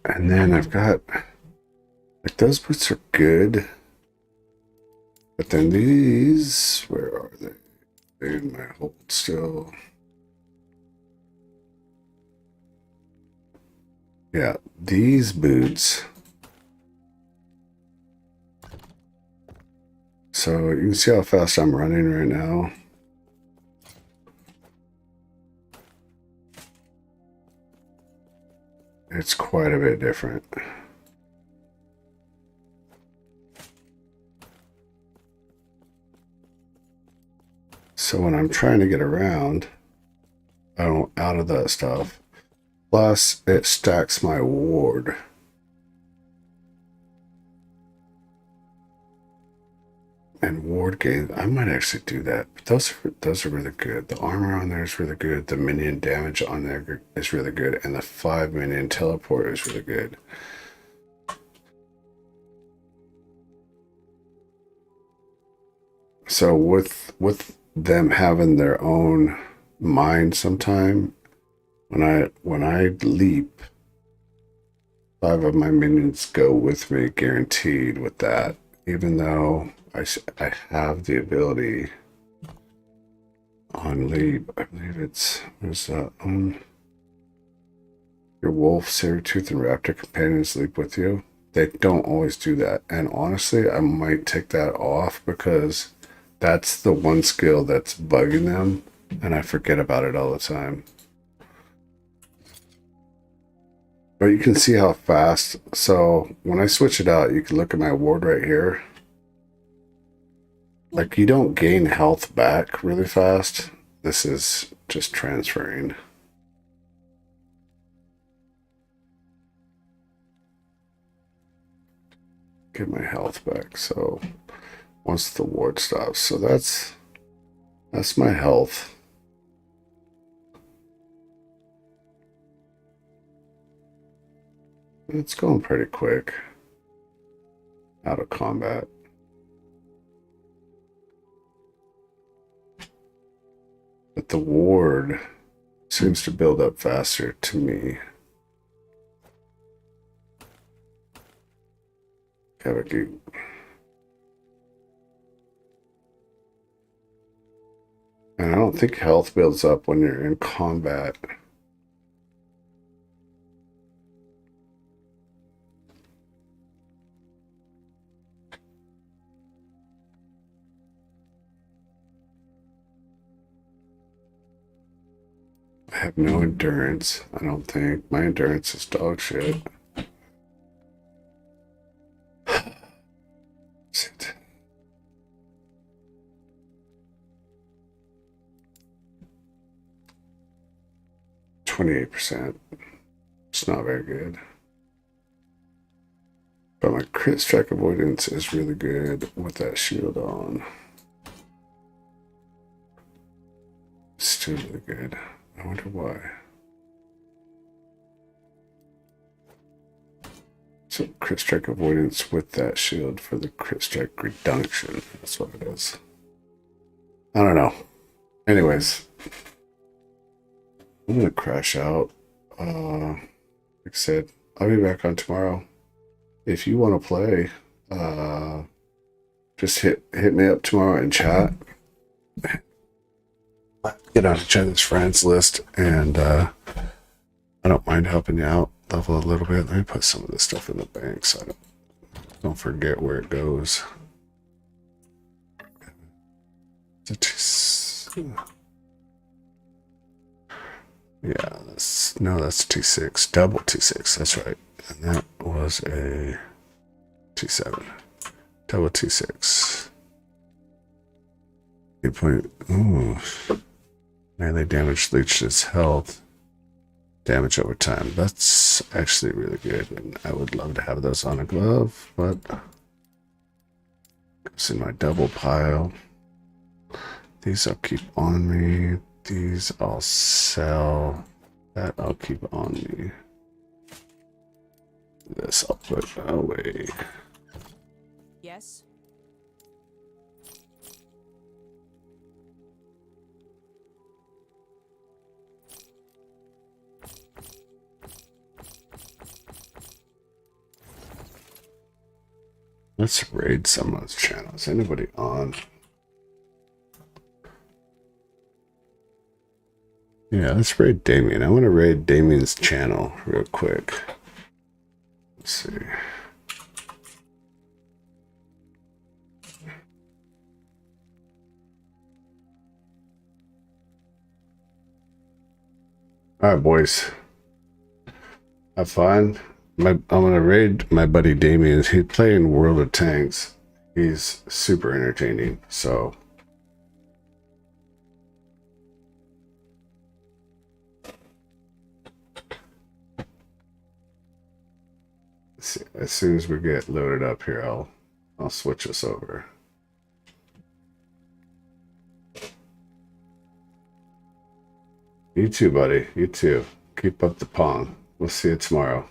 And then I've got, like, those boots are good. But then these, where are they? They're in my hold still. Yeah, these boots. So you can see how fast I'm running right now. It's quite a bit different. So when I'm trying to get around, out of that stuff, plus it stacks my ward. And ward gain, I might actually do that. But those are really good. The armor on there is really good. The minion damage on there is really good, and the 5 minion teleport is really good. So with them having their own mind, sometime when I leap, 5 of my minions go with me, guaranteed with that. Even though I have the ability on leap, I believe there's your wolf, saber-tooth, and raptor companions leap with you. They don't always do that, and honestly, I might take that off because that's the one skill that's bugging them, and I forget about it all the time. But you can see how fast. So when I switch it out, you can look at my ward right here. Like, you don't gain health back really fast. This is just transferring. Get my health back. So once the ward stops. So that's my health. It's going pretty quick out of combat. But the ward seems to build up faster to me. And I don't think health builds up when you're in combat. have no endurance, I don't think. My endurance is dog shit. Shit. %. It's not very good. But my crit strike avoidance is really good with that shield on. It's still really good. I wonder why. So crit strike avoidance with that shield for the crit strike reduction. That's what it is. I don't know. Anyways, I'm gonna crash out. Like I said, I'll be back on tomorrow. If you want to play, just hit me up tomorrow in chat. Get on each other's friends list, and I don't mind helping you out, level a little bit. Let me put some of this stuff in the bank so I don't forget where it goes. Yeah, that's T6, double T6. That's right, and that was a T7, double T6. 8 point. Ooh. Melee damage leeches health. Damage over time. That's actually really good, and I would love to have those on a glove, but it's in my double pile. These I'll keep on me. These I'll sell. That I'll keep on me. This I'll put away. Yes. Let's raid some of those channels. Anybody on? Yeah, let's raid Damien. I want to raid Damien's channel real quick. Let's see. All right, boys. Have fun. I'm gonna raid my buddy Damien. He's playing World of Tanks. He's super entertaining. So see, as soon as we get loaded up here, I'll switch us over. You too, buddy. You too. Keep up the pong. We'll see you tomorrow.